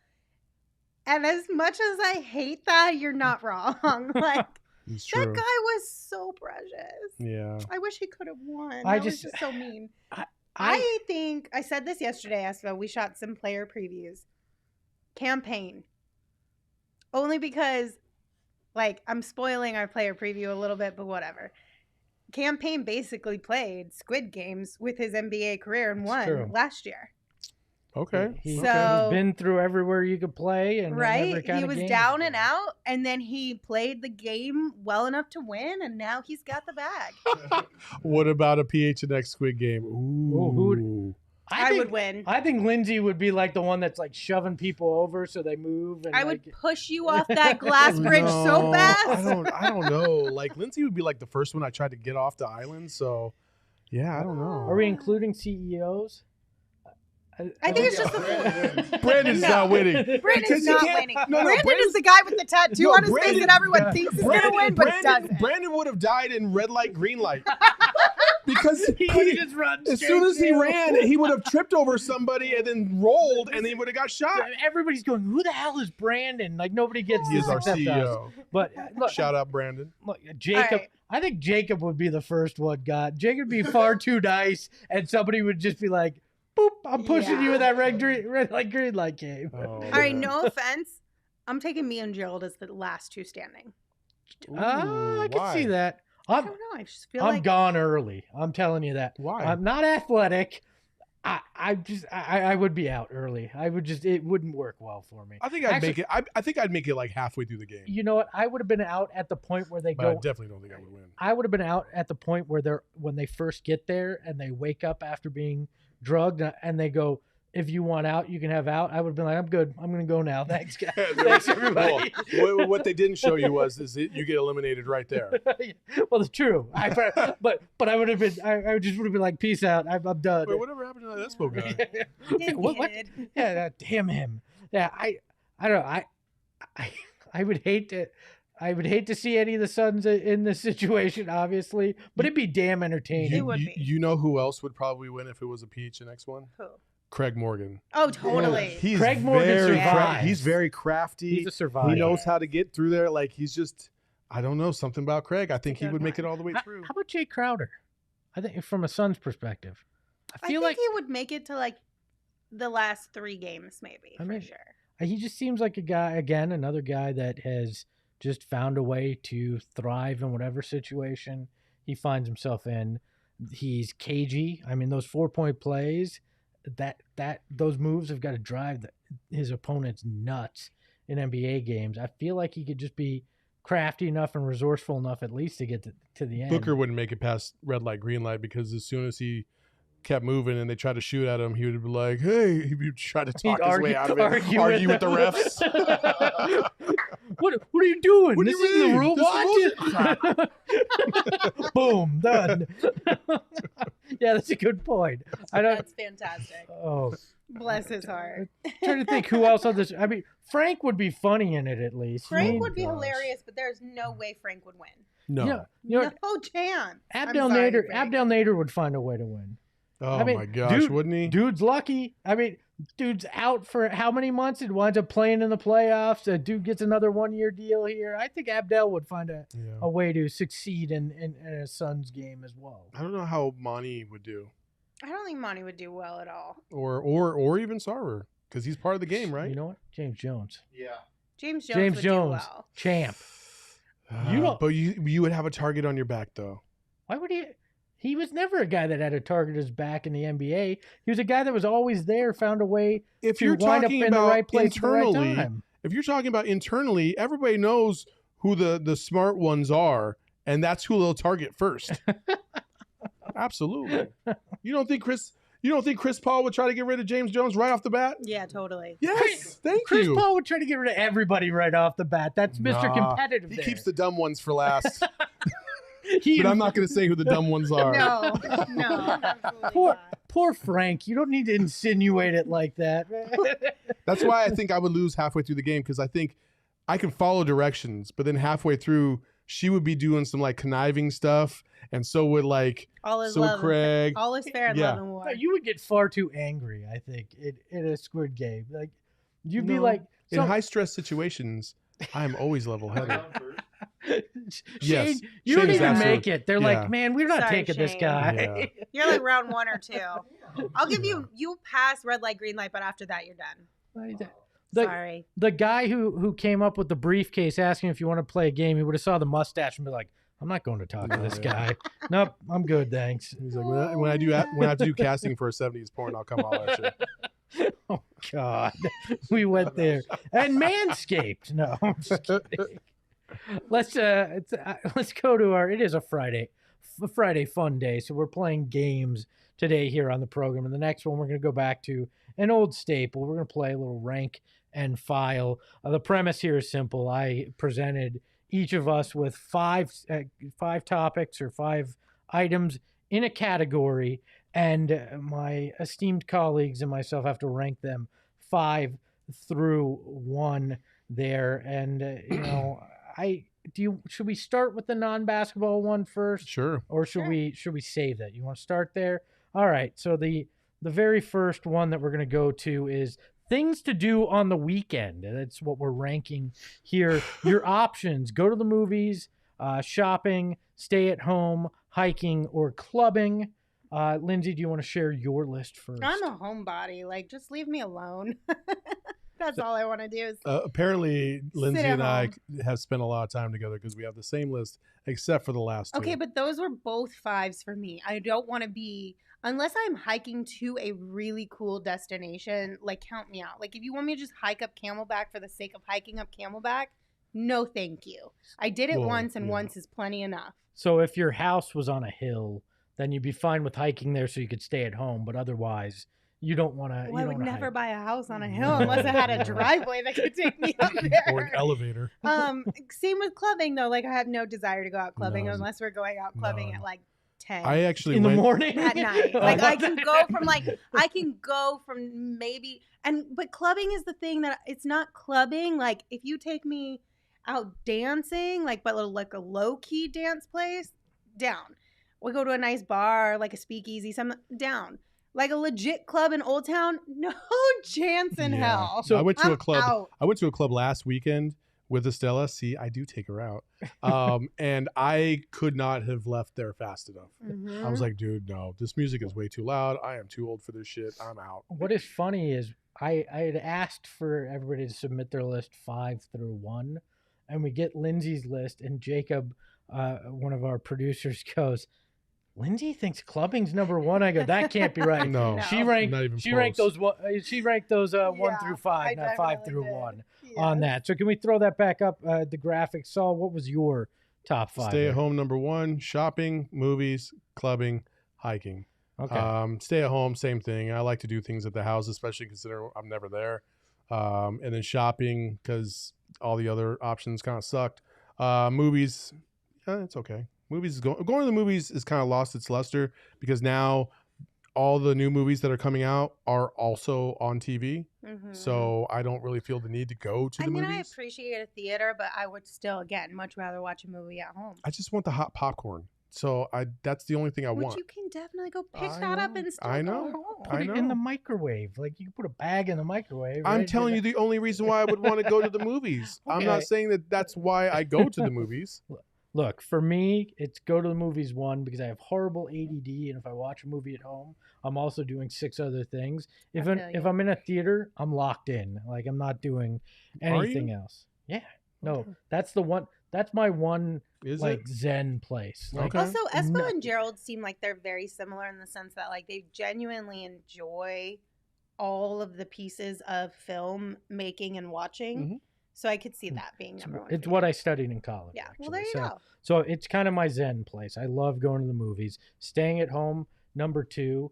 S2: And as much as I hate that, you're not wrong. Like that guy was so precious.
S3: Yeah.
S2: I wish he could have won.
S1: I
S2: That was just so mean. I think I said this yesterday, Espo. We shot some player previews. Campaign. Only because, like, I'm spoiling our player preview a little bit, but whatever. Campaign basically played Squid Games with his NBA career and won last year.
S3: Okay.
S1: He's been through everywhere you could play, and
S2: he was down and out, and then he played the game well enough to win, and now he's got the bag.
S3: What about a PHNX Squid Game? Ooh.
S2: I would win.
S1: I think Lindsey would be like the one that's like shoving people over so they move. And
S2: I would push you off that glass bridge so fast.
S3: I don't know. Like Lindsey would be like the first one I tried to get off the island. So, yeah, I don't know.
S1: Are we including CEOs?
S2: I think it's just the
S3: Brandon's not winning.
S2: Brandon's not winning. Brandon is the guy with the tattoo on his face that everyone thinks is going to win, but doesn't.
S3: Brandon would have died in red light, green light. Because
S1: he just run
S3: as soon as he ran, he would have tripped over somebody and then rolled, and he would have got shot.
S1: Everybody's going, who the hell is Brandon? Like, nobody gets
S3: He is
S1: this
S3: our
S1: except
S3: CEO.
S1: us. But look,
S3: shout out Brandon.
S1: Look, Jacob. Right. I think Jacob would be the first one. God, Jacob would be far too nice, and somebody would just be like, boop, I'm pushing you in that red light, green light game.
S2: All right, no offense. I'm taking me and Gerald as the last two standing.
S1: I can see that. I
S2: don't know. I just feel
S1: I'm gone early. I'm telling you that.
S3: Why?
S1: I'm not athletic. I would be out early. It wouldn't work well for me.
S3: I think I'd make it. I think I'd make it like halfway through the game.
S1: You know what? I would have been out at the point where they
S3: but
S1: go.
S3: I definitely don't think I would win.
S1: I would have been out at the point where when they first get there and they wake up after being drugged and they go, if you want out, you can have out. I would have been like, I'm good. I'm going to go now. Thanks, guys. Thanks, everybody.
S3: Well, what they didn't show you is you get eliminated right there.
S1: Well, it's true. But I would have been. I just would have been like, peace out. I'm done.
S3: Wait, whatever happened to that Espo guy?
S1: What? Yeah, damn him. Yeah, I don't know. I would hate to. I would hate to see any of the Suns in this situation, obviously, but it'd be damn entertaining.
S2: It would be.
S3: You know who else would probably win if it was a PHNX one?
S2: Who?
S3: Craig Morgan.
S2: Oh, totally.
S1: Craig Morgan survives.
S3: He's very crafty.
S1: He's a survivor.
S3: He knows how to get through there. Like, he's just, I don't know, something about Craig. I think he would make it all the way through.
S1: How about Jay Crowder? I think from a Suns perspective.
S2: I think he would make it to, like, the last 3 games, maybe, for sure.
S1: He just seems like a guy, again, another guy that has just found a way to thrive in whatever situation he finds himself in. He's cagey. I mean, those 4-point plays, those moves have got to drive his opponents nuts in NBA games. I feel like he could just be crafty enough and resourceful enough at least to get to the end.
S3: Booker wouldn't make it past red light, green light, because as soon as he kept moving and they tried to shoot at him, he would be like, hey, he would try to talk his way out of it, argue with the refs.
S1: What are you doing?
S3: What do
S1: This
S3: you
S1: isn't the
S3: mean?
S1: rule.
S3: This is
S1: Watch it. Boom, done. Yeah, that's a good point. I don't.
S2: That's fantastic.
S1: Oh,
S2: Bless his heart.
S1: trying to think who else on this. I mean, Frank would be funny in it at least.
S2: Frank would be
S3: gosh.
S2: hilarious, but there's no way Frank would win.
S3: No.
S1: Yeah, you know,
S2: No chance. I'm
S1: Abdel
S2: sorry,
S1: Nader.
S2: Frank.
S1: Abdel Nader would find a way to win.
S3: Oh
S1: I mean,
S3: my gosh,
S1: dude-
S3: wouldn't he?
S1: Dude's lucky. I mean, dude's out for how many months? It winds up playing in the playoffs. A dude gets another 1-year deal here. I think Abdel would find
S3: Yeah.
S1: a way to succeed in a Suns game as well.
S3: I don't know how Monty would do,
S2: I don't think Monty would do well at all.
S3: or even Sarver, because he's part of the game, right?
S1: You know what? James Jones.
S4: Yeah.
S2: James Jones
S1: James
S2: would
S1: Jones,
S2: do well.
S1: champ. You don't-
S3: But you would have a target on your back though.
S1: Why would he? He was never a guy that had a target his back in the NBA. He was a guy that was always there, found a way
S3: If
S1: to
S3: you're
S1: wind up
S3: talking
S1: in the
S3: about
S1: right place at the right
S3: internally,
S1: time.
S3: if you're talking about internally, everybody knows who the smart ones are, and that's who they'll target first. Absolutely. You don't think Chris Paul would try to get rid of James Jones right off the bat?
S2: Yeah, totally.
S3: Yes. Thank
S1: Chris
S3: you.
S1: Paul would try to get rid of everybody right off the bat. That's Mr.
S3: Nah,
S1: Competitive.
S3: He
S1: there.
S3: keeps the dumb ones for last.
S1: He-
S3: But I'm not going to say who the dumb ones are.
S2: No, absolutely
S1: Poor,
S2: not.
S1: poor Frank. You don't need to insinuate it like that.
S3: That's why I think I would lose halfway through the game, because I think I can follow directions, but then halfway through, she would be doing some like conniving stuff, and so would
S2: All is
S3: so would
S2: love.
S3: Craig.
S2: All is fair in
S3: Yeah.
S2: love and war.
S1: No, you would get far too angry, I think, in a Squid Game. Like, you'd be
S3: No.
S1: like,
S3: In
S1: some-
S3: high stress situations, I am always level headed.
S1: Shane,
S3: Yes,
S1: you don't
S3: Shane is
S1: even
S3: absolute-
S1: make it. They're
S3: yeah.
S1: like, man, we're not
S2: Sorry,
S1: taking this
S2: Shane.
S1: guy.
S2: You're like round 1 or 2. I'll give you pass red light, green light, but after that you're done.
S1: The-
S2: Sorry.
S1: The guy who came up with the briefcase asking if you want to play a game, he would have saw the mustache and be like, I'm not going to talk to
S3: No,
S1: this
S3: yeah.
S1: guy. Nope, I'm good, thanks.
S3: He's like, when I have to do casting for a 70s porn, I'll come holler at you.
S1: Oh God, we went there. And Manscaped. No, I'm just kidding. Let's go to our. It is a Friday fun day, so we're playing games today here on the program. And the next one, we're going to go back to an old staple. We're going to play a little rank and file. The premise here is simple. I presented each of us with five topics or 5 items in a category, and my esteemed colleagues and myself have to rank them 5 through 1 there. And should we start with the non-basketball one first?
S3: Sure.
S1: Or should we save that? You want to start there? All right. So the very first one that we're going to go to is things to do on the weekend. That's what we're ranking here. Your options: go to the movies, shopping, stay at home, hiking, or clubbing. Lindsay, do you want to share your list first?
S2: I'm a homebody. Like, just leave me alone. That's all I want to do is
S3: Apparently, Lindsay
S2: at
S3: and I
S2: home.
S3: have spent a lot of time together because we have the same list, except for the last 2.
S2: Okay, but those were both 5s for me. I don't want to be, unless I'm hiking to a really cool destination, like, count me out. Like, if you want me to just hike up Camelback for the sake of hiking up Camelback, no thank you. I did it
S3: Well,
S2: once, and
S3: yeah.
S2: once is plenty enough.
S1: So if your house was on a hill, then you'd be fine with hiking there so you could stay at home. But otherwise, you don't want to.
S2: Well, I would never
S1: hike.
S2: buy a house on a hill
S3: No,
S2: unless I had
S3: no.
S2: a driveway that could take me up there.
S3: Or an elevator.
S2: Same with clubbing though. Like, I have no desire to go out clubbing
S3: No.
S2: unless we're going out clubbing
S3: No.
S2: at like 10.
S3: I actually
S1: in the
S3: went.
S1: morning
S2: at night.
S1: Oh,
S2: Like, I
S1: love
S2: can
S1: that.
S2: go from maybe, but clubbing is the thing that it's not clubbing. Like, if you take me out dancing, but like a low key dance place, down. We go to a nice bar, like a speakeasy, something, down. Like a legit club in Old Town, no chance in
S3: Yeah.
S2: hell.
S3: So I went to
S2: I'm
S3: a club.
S2: out.
S3: I went to a club last weekend with Estella. See, I do take her out, and I could not have left there fast enough.
S2: Mhm.
S3: I was like, dude, no, this music is way too loud. I am too old for this shit. I'm out.
S1: What is funny is I had asked for everybody to submit their list 5 through 1, and we get Lindsay's list, and Jacob, one of our producers, goes, Lindsay thinks clubbing's number 1. I go, that can't be right.
S3: No,
S2: No.
S1: She ranked.
S3: Not even
S1: She ranked
S3: close.
S1: those. 1
S2: Yeah,
S1: through 5,
S2: I
S1: not 5
S2: definitely
S1: through
S2: did.
S1: 1
S2: Yeah.
S1: on that. So can we throw that back up? The graphics. Saul, what was your top 5?
S3: Stay
S1: there?
S3: at home, number 1. Shopping, movies, clubbing, hiking.
S1: Okay.
S3: Stay at home, same thing. I like to do things at the house, especially considering I'm never there. And then shopping, because all the other options kind of sucked. Movies, it's okay. Movies going to the movies is kind of lost its luster because now all the new movies that are coming out are also on TV.
S2: Mm-hmm.
S3: So I don't really feel the need to go to the movies.
S2: I appreciate a theater, but I would still, again, much rather watch a movie at home.
S3: I just want the hot popcorn. So that's the only thing I want.
S2: You can definitely go pick that up and still
S3: I know.
S2: go home.
S1: Put it in the microwave. Like you can put a bag in the microwave.
S3: I'm
S1: right?
S3: telling you the only reason why I would want to go to the movies. I'm not saying that that's why I go to the movies.
S1: Look, for me, it's go to the movies, one, because I have horrible ADD, and if I watch a movie at home, I'm also doing 6 other things. If I'm in a theater, I'm locked in. Like, I'm not doing anything else. Yeah. No,
S3: Okay.
S1: that's the one. That's my one,
S3: Is
S1: like,
S3: it?
S1: zen place. Like,
S3: Okay.
S2: Also, Espo and Gerald seem like they're very similar in the sense that, like, they genuinely enjoy all of the pieces of film making and watching.
S3: Mm-hmm.
S2: So I could see that being number one.
S1: It's what I studied in college.
S2: Yeah.
S1: Actually.
S2: Well, there you go.
S1: So it's kind of my zen place. I love going to the movies. Staying at home, number 2.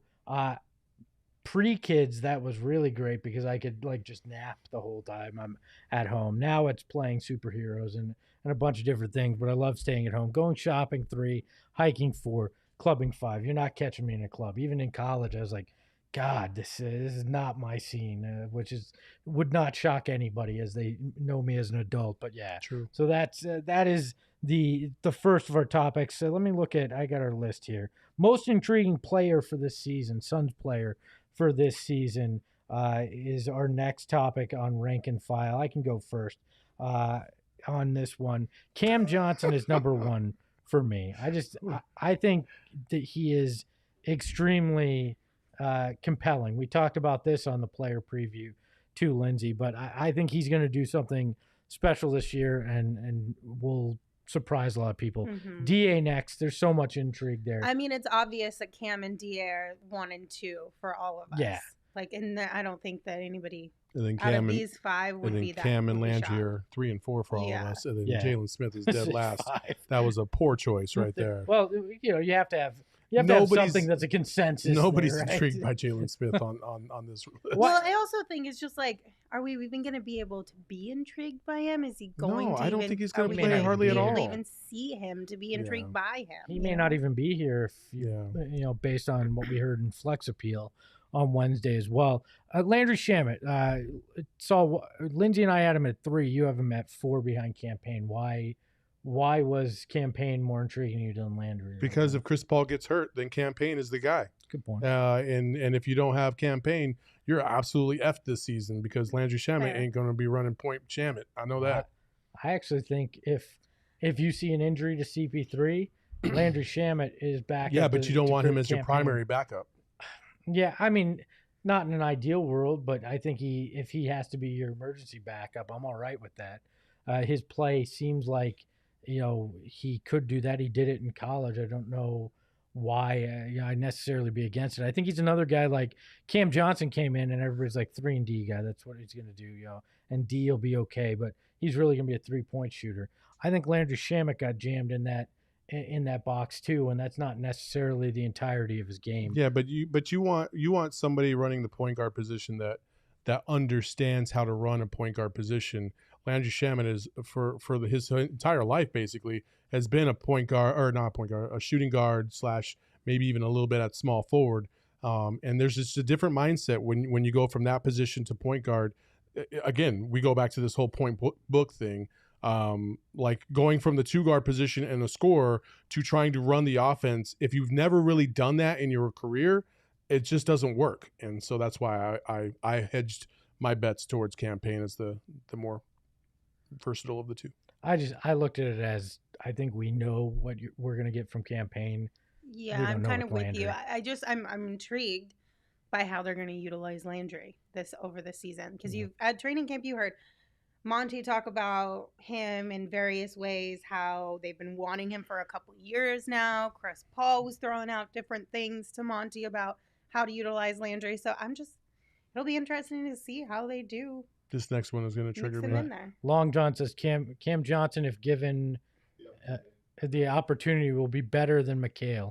S1: Pre-kids, that was really great because I could like just nap the whole time I'm at home. Now it's playing superheroes and a bunch of different things, but I love staying at home. Going shopping, 3, hiking, 4, clubbing, 5. You're not catching me in a club. Even in college, I was like, God, this is not my scene, which would not shock anybody as they know me as an adult. But yeah,
S3: True.
S1: So that is the first of our topics. So let me look at. I got our list here. Most intriguing player for this season, Suns player for this season, is our next topic on Rank and File. I can go first on this one. Cam Johnson is number 1 for me. I think that he is extremely compelling. We talked about this on the player preview too, Lindsey, but I think he's going to do something special this year and will surprise a lot of people.
S2: Mm-hmm.
S1: DA next. There's so much intrigue there.
S2: I mean, it's obvious that Cam and DA are 1 and 2 for all of us.
S1: Yeah.
S2: Like, I don't think that anybody
S3: And then
S2: out of
S3: Cam
S2: these 5 would be that.
S3: Cam and
S2: would be
S3: Landry
S2: shocked.
S3: are 3 and 4 for all of us. And then Jalen Smith is
S1: This
S3: dead
S1: is
S3: last.
S1: 5.
S3: That was a poor choice right there.
S1: Well, you have to have something that's a consensus.
S3: Nobody's
S1: there, right?
S3: intrigued by Jalen Smith on this list.
S2: Well, I also think it's just like, are we even going to be able to be intrigued by him? Is he going to
S3: I don't think he's going to play hardly at all.
S2: Even see him to be intrigued by him.
S1: He may not even be here if based on what we heard in Flex Appeal on Wednesday as well. Landry Shamet, Saul, Lindsey and I had him at 3. You have him at 4 behind Campaign. Why was Campaign more intriguing to you than Landry?
S3: Because if Chris Paul gets hurt, then Campaign is the guy.
S1: Good point.
S3: And if you don't have Campaign, you're absolutely effed this season because Landry Shamet ain't going to be running point Shamet. I know that.
S1: I actually think if you see an injury to CP3, Landry Shamet is back.
S3: Yeah, but you don't want him as your primary backup.
S1: Yeah, I mean, not in an ideal world, but I think if he has to be your emergency backup, I'm all right with that. His play seems like, he could do that. He did it in college. I don't know why I'd necessarily be against it. I think he's another guy like Cam Johnson came in and everybody's like 3 and D guy. That's what he's going to do, and D will be okay, but he's really going to be a 3-point shooter. I think Landry Shamet got jammed in that box too, and that's not necessarily the entirety of his game.
S3: Yeah, but you want somebody running the point guard position that understands how to run a point guard position. Landry Shamet is for his entire life basically has been a point guard or not a point guard, a shooting guard / maybe even a little bit at small forward. And there's just a different mindset when you go from that position to point guard. Again, we go back to this whole point book thing. Like going from the 2-guard position and a scorer to trying to run the offense. If you've never really done that in your career, it just doesn't work. And so that's why I hedged my bets towards Campaign as the more versatile of the 2.
S1: I looked at it as I think we know what we're going to get from Campaign.
S2: Yeah, I'm kind of with you. I'm intrigued by how they're going to utilize Landry over the season because you've at training camp you heard Monty talk about him in various ways, how they've been wanting him for a couple years now. Chris Paul was throwing out different things to Monty about how to utilize Landry. So it'll be interesting to see how they do.
S3: This next one is going to trigger me.
S2: In there.
S1: Long John says Cam Johnson, if given the opportunity, will be better than McHale.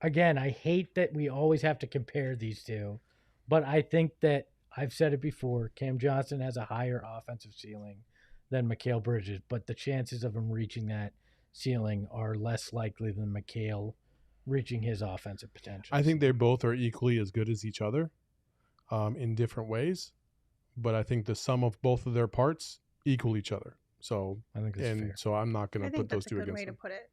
S1: Again, I hate that we always have to compare these two, but I think that I've said it before. Cam Johnson has a higher offensive ceiling than Mikal Bridges, but the chances of him reaching that ceiling are less likely than Mikal reaching his offensive potential.
S3: I think they both are equally as good as each other in different ways, but I think the sum of both of their parts equal each other. So
S1: I think that's fair.
S3: So I'm not going to put those two against them.
S2: I think that's a good way to put it.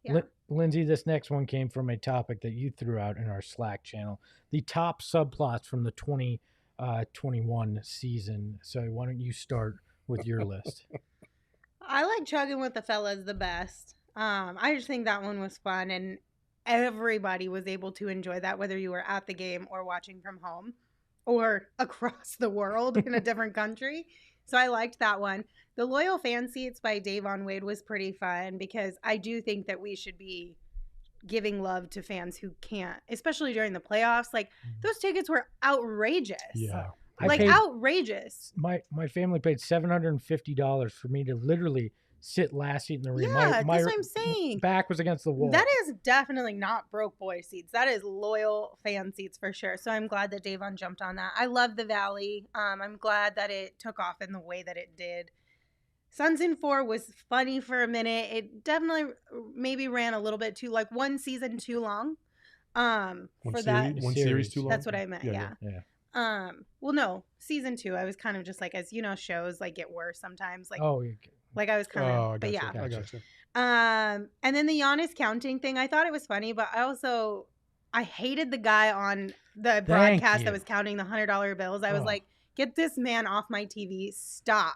S2: Yeah.
S1: Lindsay, this next one came from a topic that you threw out in our Slack channel, the top subplots from the 2021 season. So why don't you start with your list?
S2: I like chugging with the fellas the best. I just think that one was fun, and everybody was able to enjoy that, whether you were at the game or watching from home or across the world in a different country. So I liked that one. The Loyal Fan Seats by Davon Wade was pretty fun because I do think that we should be giving love to fans who can't, especially during the playoffs. Like, those tickets were outrageous.
S3: Yeah.
S2: Outrageous.
S1: My family paid $750 for me to literally sit last seat in the arena.
S2: Yeah, that's what I'm saying.
S1: Back was against the wall.
S2: That is definitely not broke boy seats. That is loyal fan seats for sure. So I'm glad that Davon jumped on that. I love the Valley. I'm glad that it took off in the way that it did. Suns in 4 was funny for a minute. It definitely maybe ran a little bit too, like one season too long.
S3: One series too long.
S2: That's what I meant. Yeah. Well, no, season 2. I was kind of just like, as you know, shows like get worse sometimes. Like, like I was kind of, but yeah.
S3: I gotcha.
S2: And then the Giannis counting thing, I thought it was funny, but I hated the guy on the broadcast that was counting the $100 bills. I was like, get this man off my TV. Stop.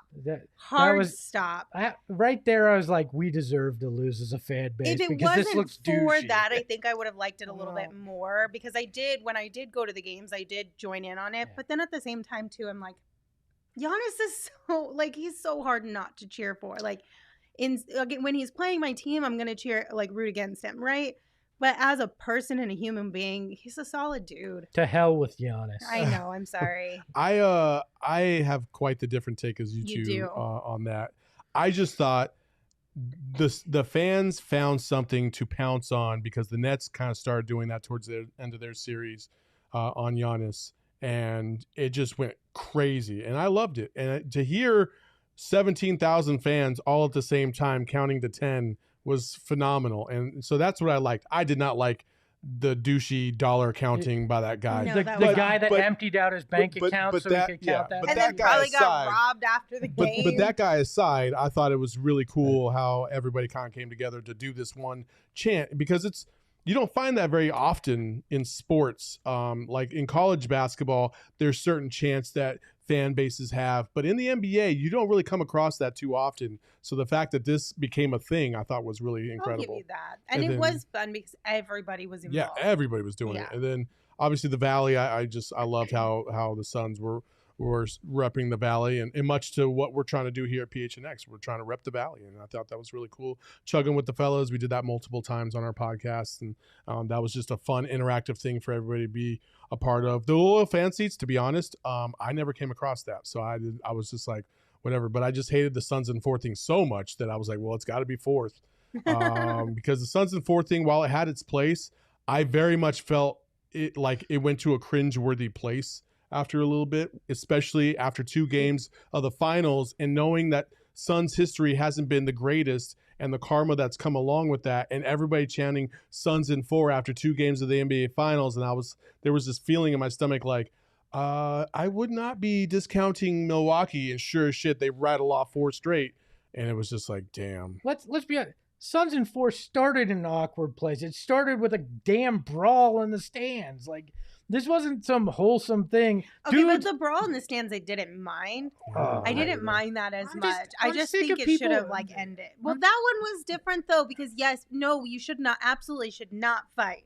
S2: Stop.
S1: Right there, I was like, we deserve to lose as a fan base.
S2: If it wasn't for that, I think I would have liked it a little bit more because when I did go to the games, I did join in on it. Yeah. But then at the same time, too, I'm like, Giannis is he's so hard not to cheer for. Like, when he's playing my team, I'm going to root against him, right? But as a person and a human being, he's a solid dude.
S1: To hell with Giannis.
S2: I know. I'm sorry.
S3: I have quite the different take as you two on that. I just thought the fans found something to pounce on because the Nets kind of started doing that towards the end of their series on Giannis. And it just went crazy. And I loved it. And to hear 17,000 fans all at the same time counting to 10 was phenomenal. And so that's what I liked. I did not like the douchey dollar counting by that guy.
S2: No,
S1: the guy that emptied out his bank account so he could count that.
S2: And then probably got robbed after the game.
S3: But that guy aside, I thought it was really cool how everybody kind of came together to do this one chant because you don't find that very often in sports. Like in college basketball, there's certain chants that fan bases have, but in the NBA, you don't really come across that too often. So the fact that this became a thing, I thought was really incredible.
S2: I'll give you that. And it was fun because everybody was involved.
S3: Yeah, everybody was doing it. And then obviously the Valley, I loved how the Suns were repping the Valley, and much to what we're trying to do here at PHNX. We're trying to rep the Valley, and I thought that was really cool. Chugging with the fellas, we did that multiple times on our podcast, and that was just a fun, interactive thing for everybody to be a part of. The Loyal Fan Seats, to be honest, I never came across that, so I was just like, whatever. But I just hated the Suns in 4 thing so much that I was like, well, it's got to be 4th, because the Suns in 4 thing, while it had its place, I very much felt it like it went to a cringe-worthy place after a little bit, especially after 2 games of the finals, and knowing that Suns history hasn't been the greatest and the karma that's come along with that, and everybody chanting Suns in 4 after 2 games of the NBA finals. And there was this feeling in my stomach like, I would not be discounting Milwaukee, and sure as shit, they rattle off 4 straight. And it was just like, damn. Let's
S1: be honest. Suns in 4 started in an awkward place. It started with a damn brawl in the stands. Like, this wasn't some wholesome thing.
S2: Okay, but the brawl in the stands, I didn't mind. I didn't mind that as much. I just think it should have ended. Well, that one was different though, because you should not, absolutely should not fight.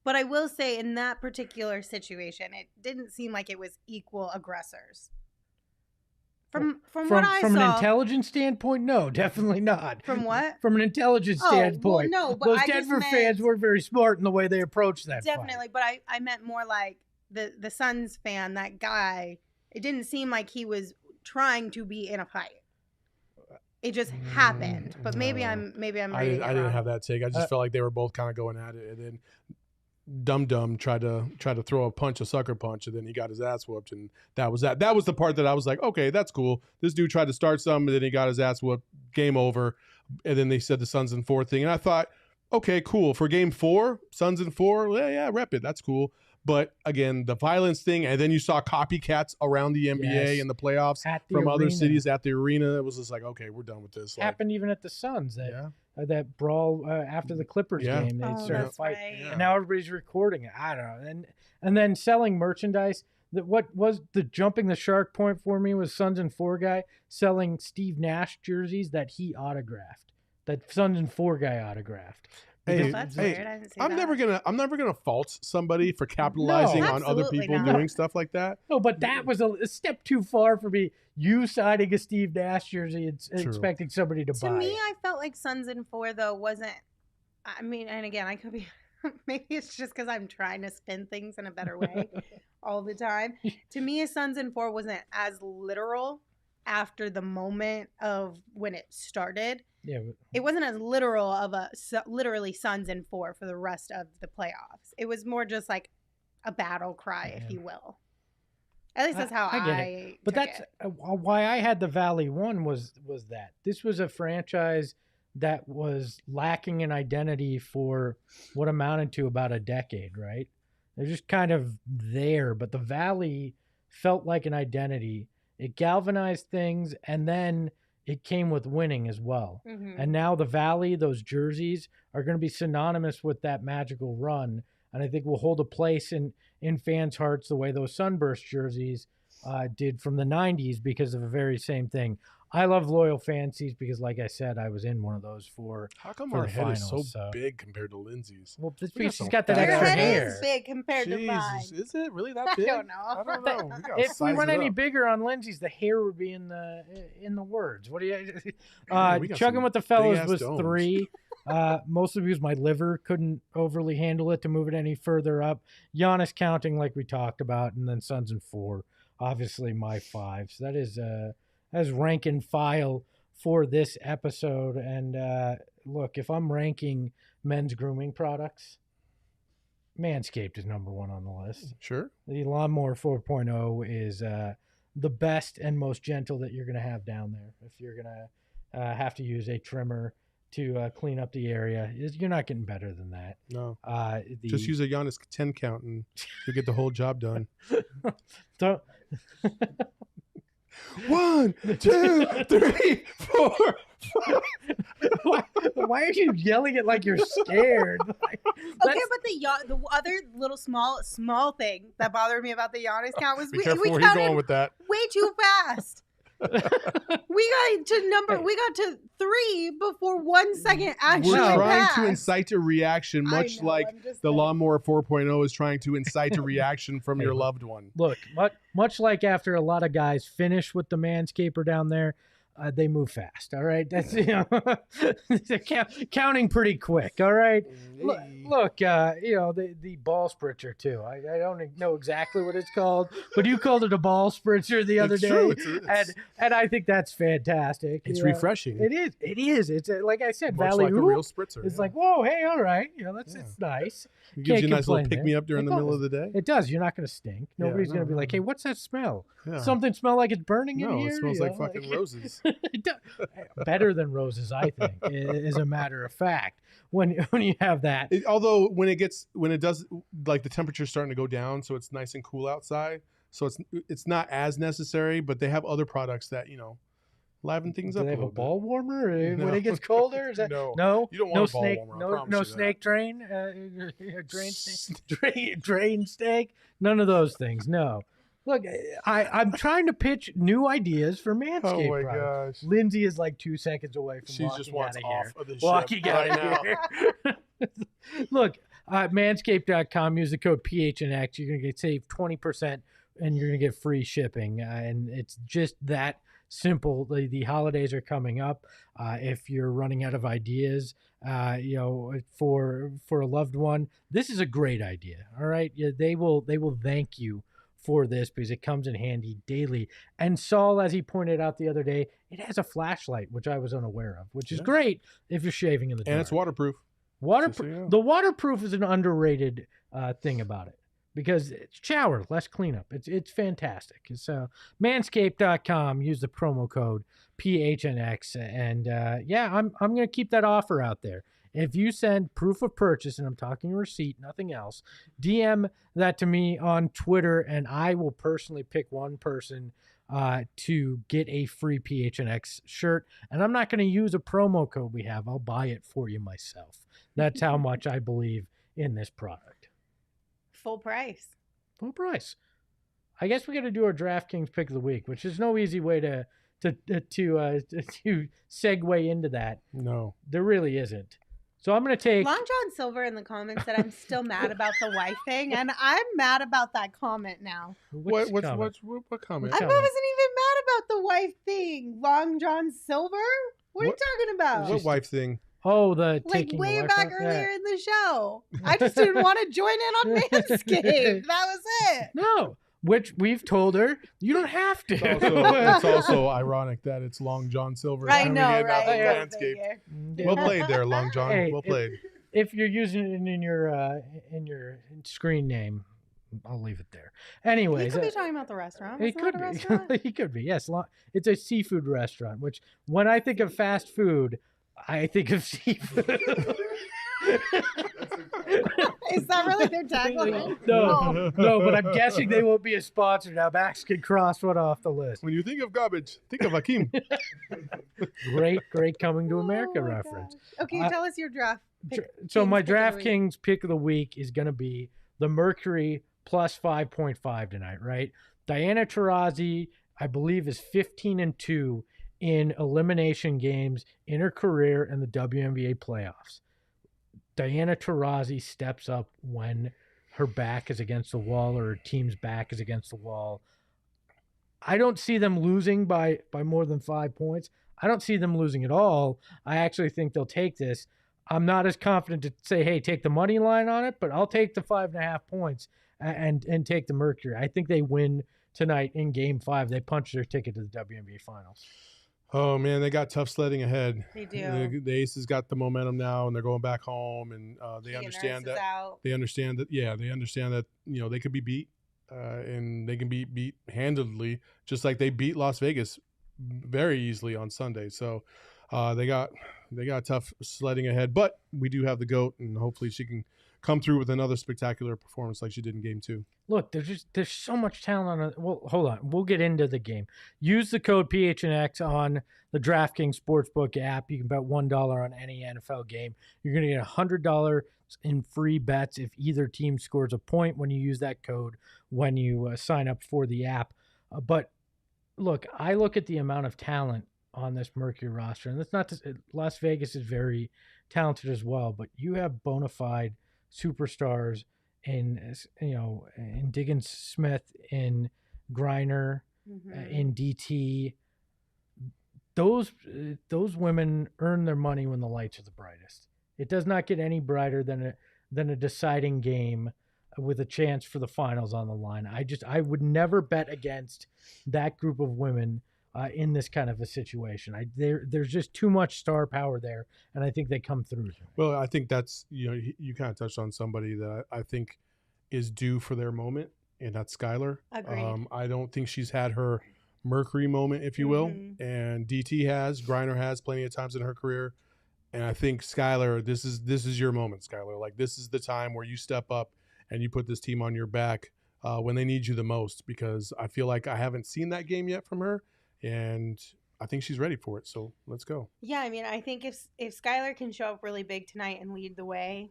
S2: But I will say in that particular situation, it didn't seem like it was equal aggressors. From what I saw.
S1: From an intelligence standpoint, no, definitely not.
S2: From what?
S1: From an intelligence standpoint.
S2: Well, no, but
S1: those Denver fans weren't very smart in the way they approached that
S2: definitely,
S1: fight.
S2: But I meant more like the Suns fan, that guy. It didn't seem like he was trying to be in a fight. It just happened. But maybe I'm
S3: I didn't have that take. I just felt like they were both kind of going at it, and then dum tried to throw a sucker punch, and then he got his ass whooped, and that was that. That was the part that I was like, okay, that's cool. This dude tried to start something, and then he got his ass whooped. Game over. And then they said the Suns in 4 thing, and I thought, okay, cool. For game 4, Suns in 4, yeah, rep it. That's cool. But again, the violence thing, and then you saw copycats around the NBA and the playoffs from other cities at the arena. It was just like, okay, we're done with this.
S1: Happened even at the Suns. That brawl after the Clippers game. They started fighting.
S2: Right.
S1: And now everybody's recording it. I don't know. And then selling merchandise. What was the jumping the shark point for me was Suns and 4 guy selling Steve Nash jerseys that he autographed. That Suns and 4 guy autographed.
S2: That's weird. I didn't see
S3: I'm
S2: that.
S3: never gonna fault somebody for capitalizing on other people doing stuff like that.
S1: No, but that was a step too far for me. You signing a Steve Nash jersey and expecting somebody to buy.
S2: To me, I felt like Suns in 4 though wasn't. I mean, and again, I could be. Maybe it's just because I'm trying to spin things in a better way all the time. To me, a Suns in 4 wasn't as literal after the moment of when it started.
S1: Yeah,
S2: it wasn't as literal of literally Suns in 4 for the rest of the playoffs. It was more just like a battle cry, if you will. At least that's how I get it.
S1: But that's why I had the Valley one was that this was a franchise that was lacking an identity for what amounted to about a decade, right? They're just kind of there, but the Valley felt like an identity. It galvanized things, and then it came with winning as well. Mm-hmm. And now the Valley, those jerseys, are going to be synonymous with that magical run. And I think will hold a place in fans' hearts the way those Sunburst jerseys did from the 90s because of the very same thing. I love loyal fancies because, like I said, I was in one of those for
S3: How come
S1: for
S3: our head
S1: finals,
S3: is so big compared to Lindsay's?
S1: Well, it's
S3: We
S1: because
S3: got
S1: she's
S3: some
S1: got that
S3: fat
S1: extra
S2: Your head
S1: hair.
S2: is big compared to mine.
S3: Is it really that big?
S2: I don't know.
S3: I don't know. We gotta
S1: If we
S3: size
S1: went
S3: it
S1: any
S3: up.
S1: bigger on Lindsay's, the hair would be in the words. What do you?
S3: We got
S1: Chugging
S3: some
S1: with the fellas
S3: big-ass
S1: was
S3: domes.
S1: 3. Mostly because my liver couldn't overly handle it to move it any further up. Giannis counting like we talked about, and then Suns in 4. Obviously my 5. So that is rank and file for this episode. And look, if I'm ranking men's grooming products, Manscaped is number 1 on the list.
S3: Sure.
S1: The Lawnmower 4.0 is the best and most gentle that you're going to have down there. If you're going to have to use a trimmer to clean up the area, you're not getting better than that.
S3: No. Just use a Giannis 10 count and you'll get the whole job done.
S1: So,
S3: 1, 2, 3, 4, 5.
S1: why are you yelling it like you're scared?
S2: Okay, but the other little small thing that bothered me about the Giannis count was
S3: Be
S2: we
S3: careful where you're
S2: counted
S3: going with that.
S2: way too fast. We got to 3 before 1 second actually
S3: We're trying
S2: passed.
S3: to incite a reaction, much
S2: I know,
S3: like
S2: I'm just
S3: the
S2: saying.
S3: Lawnmower 4.0 is trying to incite a reaction from your loved one.
S1: Look, much like after a lot of guys finish with the Manscaper down there, they move fast. All right, that's they're counting pretty quick. All right, look, the ball spritzer too. I don't know exactly what it's called, but you called it a ball spritzer the other day,
S3: true.
S1: and I think that's fantastic.
S3: It's refreshing.
S1: It is. It's like I said,
S3: Much
S1: Valley
S3: like a
S1: Oop.
S3: real spritzer.
S1: It's like, whoa, hey, all right, it's nice.
S3: It gives you a nice little
S1: complain,
S3: pick me up during
S1: It
S3: the middle
S1: does.
S3: of the day.
S1: It does. You're not going to stink. Nobody's going to be like, hey, what's that smell?
S3: Yeah.
S1: Something smell like it's burning in
S3: No,
S1: here?
S3: it smells
S1: You
S3: like
S1: know,
S3: fucking roses.
S1: It does. Better than roses, I think, as a matter of fact. When you have that,
S3: Although when it does, like the temperature's starting to go down, so it's nice and cool outside. So it's not as necessary, but they have other products that liven things
S1: do
S3: up.
S1: they have a
S3: little bit.
S1: ball warmer when
S3: No.
S1: it gets colder? Is that
S3: No. You don't want
S1: no
S3: a ball
S1: snake,
S3: warmer, I promise
S1: no
S3: you
S1: snake drain, drain steak, none of those things. No. Look, I'm trying to pitch new ideas for Manscaped.
S3: Oh my
S1: products.
S3: gosh.
S1: Lindsay is like 2 seconds away from
S3: She
S1: walking
S3: just wants
S1: out of
S3: off
S1: here.
S3: of the
S1: Walking
S3: ship
S1: out
S3: right
S1: of
S3: now.
S1: here. Look, manscaped.com, use the code PHNX. You're going to get saved 20% and you're going to get free shipping. And it's just that simple. The holidays are coming up. If you're running out of ideas, for a loved one, this is a great idea. All right. Yeah, they will thank you for this because it comes in handy daily. And Saul, as he pointed out the other day, it has a flashlight, which I was unaware of, which is great if you're shaving in the dark.
S3: And it's waterproof.
S1: The waterproof is an underrated thing about it because it's shower, less cleanup. It's fantastic. So manscaped.com, use the promo code PHNX, and I'm going to keep that offer out there. If you send proof of purchase, and I'm talking receipt, nothing else, DM that to me on Twitter, and I will personally pick one person to get a free PHNX shirt. And I'm not going to use a promo code we have. I'll buy it for you myself. That's how much I believe in this product.
S2: Full price.
S1: Full price. I guess we got to do our DraftKings pick of the week, which is no easy way to segue into that.
S3: No,
S1: there really isn't. So I'm going to take
S2: Long John Silver in the comments said I'm still mad about the wife thing, and I'm mad about that comment now.
S3: What comment? I wasn't
S2: even mad about the wife thing. Long John Silver? What are you talking about?
S3: What wife thing?
S1: Oh, the
S2: like
S1: taking
S2: way
S1: the
S2: back earlier in the show. I just didn't want to join in on Manscaped. That was it.
S1: No, which we've told her you don't have to.
S3: It's also ironic that it's Long John Silver.
S2: I know, right?
S3: Manscaped. Well played there, Long John.
S1: Hey,
S3: well played.
S1: If you're using it in your screen name, I'll leave it there. Anyways,
S2: he could be talking about the restaurant.
S1: He could be. He could be. Yes, it's a seafood restaurant. Which when I think of fast food, I think of seafood.
S2: Is that really their tagline?
S1: No, but I'm guessing they won't be a sponsor now. Max can cross one off the list.
S3: When you think of garbage, think of Hakeem.
S1: Great Coming to America reference.
S2: Okay, tell us your draft.
S1: So my DraftKings pick of the week is going to be the Mercury plus 5.5 tonight, right? Diana Taurasi, I believe, is 15-2 in elimination games in her career in the WNBA playoffs. Diana Taurasi steps up when her back is against the wall or her team's back is against the wall. I don't see them losing by more than 5 points. I don't see them losing at all. I actually think they'll take this. I'm not as confident to say, hey, take the money line on it, but I'll take the 5.5 points and take the Mercury. I think they win tonight in Game 5. They punch their ticket to the WNBA Finals.
S3: Oh man, they got tough sledding ahead.
S2: They do.
S3: The Aces got the momentum now, and they're going back home, and they understand that. They understand that. Yeah, they understand that. They could be beat, and they can be beat handedly, just like they beat Las Vegas very easily on Sunday. So they got tough sledding ahead, but we do have the GOAT, and hopefully she can come through with another spectacular performance like she did in Game 2.
S1: Look, there's so much talent on it. Well, hold on. We'll get into the game. Use the code PHNX on the DraftKings Sportsbook app. You can bet $1 on any NFL game. You're going to get $100 in free bets if either team scores a point when you use that code when you sign up for the app. But look, I look at the amount of talent on this Mercury roster, and that's not to, Las Vegas is very talented as well, but you have bona fide superstars in Diggins Smith, in Griner, in DT. Those women earn their money when the lights are the brightest. It does not get any brighter than a deciding game with a chance for the finals on the line. I would never bet against that group of women in this kind of a situation. There's just too much star power there, and I think they come through.
S3: Well, I think that's, you kind of touched on somebody that I think is due for their moment, and that's Skylar.
S2: Agreed.
S3: I don't think she's had her Mercury moment, if you will, and DT has, Griner has plenty of times in her career, and I think Skylar, this is your moment, Skylar. Like, this is the time where you step up and you put this team on your back when they need you the most, because I feel like I haven't seen that game yet from her. And I think she's ready for it. So let's go.
S2: Yeah, I mean, I think if Skylar can show up really big tonight and lead the way,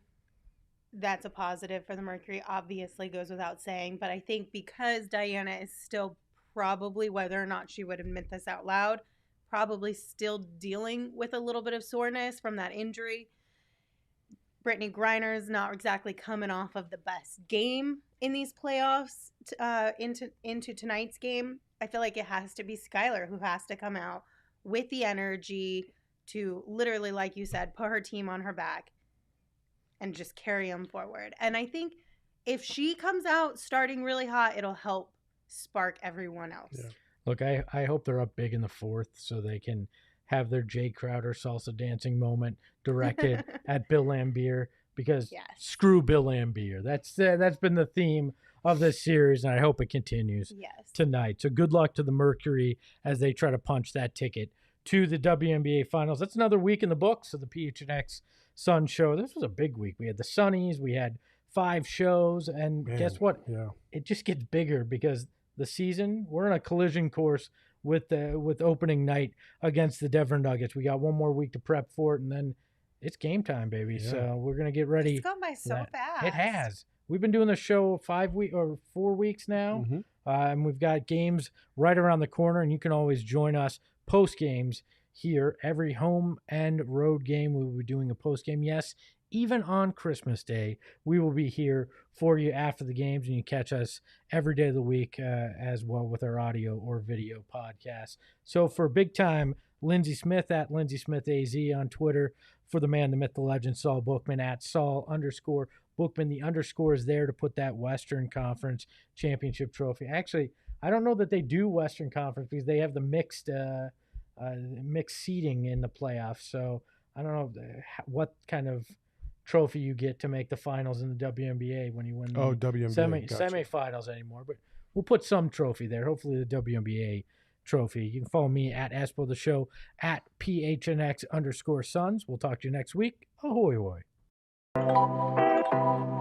S2: that's a positive for the Mercury. Obviously goes without saying. But I think because Diana is still probably, whether or not she would admit this out loud, probably still dealing with a little bit of soreness from that injury. Brittany Griner's not exactly coming off of the best game in these playoffs into tonight's game. I feel like it has to be Skylar who has to come out with the energy to literally, like you said, put her team on her back and just carry them forward. And I think if she comes out starting really hot, it'll help spark everyone else.
S1: Yeah. Look, I hope they're up big in the fourth so they can have their Jay Crowder salsa dancing moment directed at Bill Laimbeer, because
S2: Yes.
S1: screw Bill Laimbeer. That's been the theme of this series, and I hope it continues
S2: Yes.
S1: tonight. So good luck to the Mercury as they try to punch that ticket to the WNBA Finals. That's another week in the books of the PHNX Suns show. This was a big week. We had the Sunnies, we had 5 shows, and guess what?
S3: Yeah.
S1: It just gets bigger because the season, we're in a collision course with opening night against the Denver Nuggets. We got one more week to prep for it, and then it's game time, baby.
S3: Yeah.
S1: So we're gonna get ready.
S2: It's gone by so
S1: that.
S2: fast.
S1: It has. We've been doing the show 4 weeks now,
S3: Mm-hmm.
S1: and we've got games right around the corner. And you can always join us post games here. Every home and road game, we will be doing a post game. Yes, even on Christmas Day, we will be here for you after the games, and you catch us every day of the week as well with our audio or video podcast. So for big time Lindsey Smith at Lindsey Smith AZ on Twitter, for the man, the myth, the legend, Saul Bookman at Saul_Bookman. The underscore is there to put that Western Conference championship trophy. Actually, I don't know that they do Western Conference because they have the mixed seating in the playoffs. So I don't know what kind of trophy you get to make the finals in the WNBA when you win the
S3: WNBA. Gotcha.
S1: semifinals anymore. But we'll put some trophy there. Hopefully the WNBA trophy. You can follow me at Espo the Show at PHNX_Suns. We'll talk to you next week. Ahoy, hoy.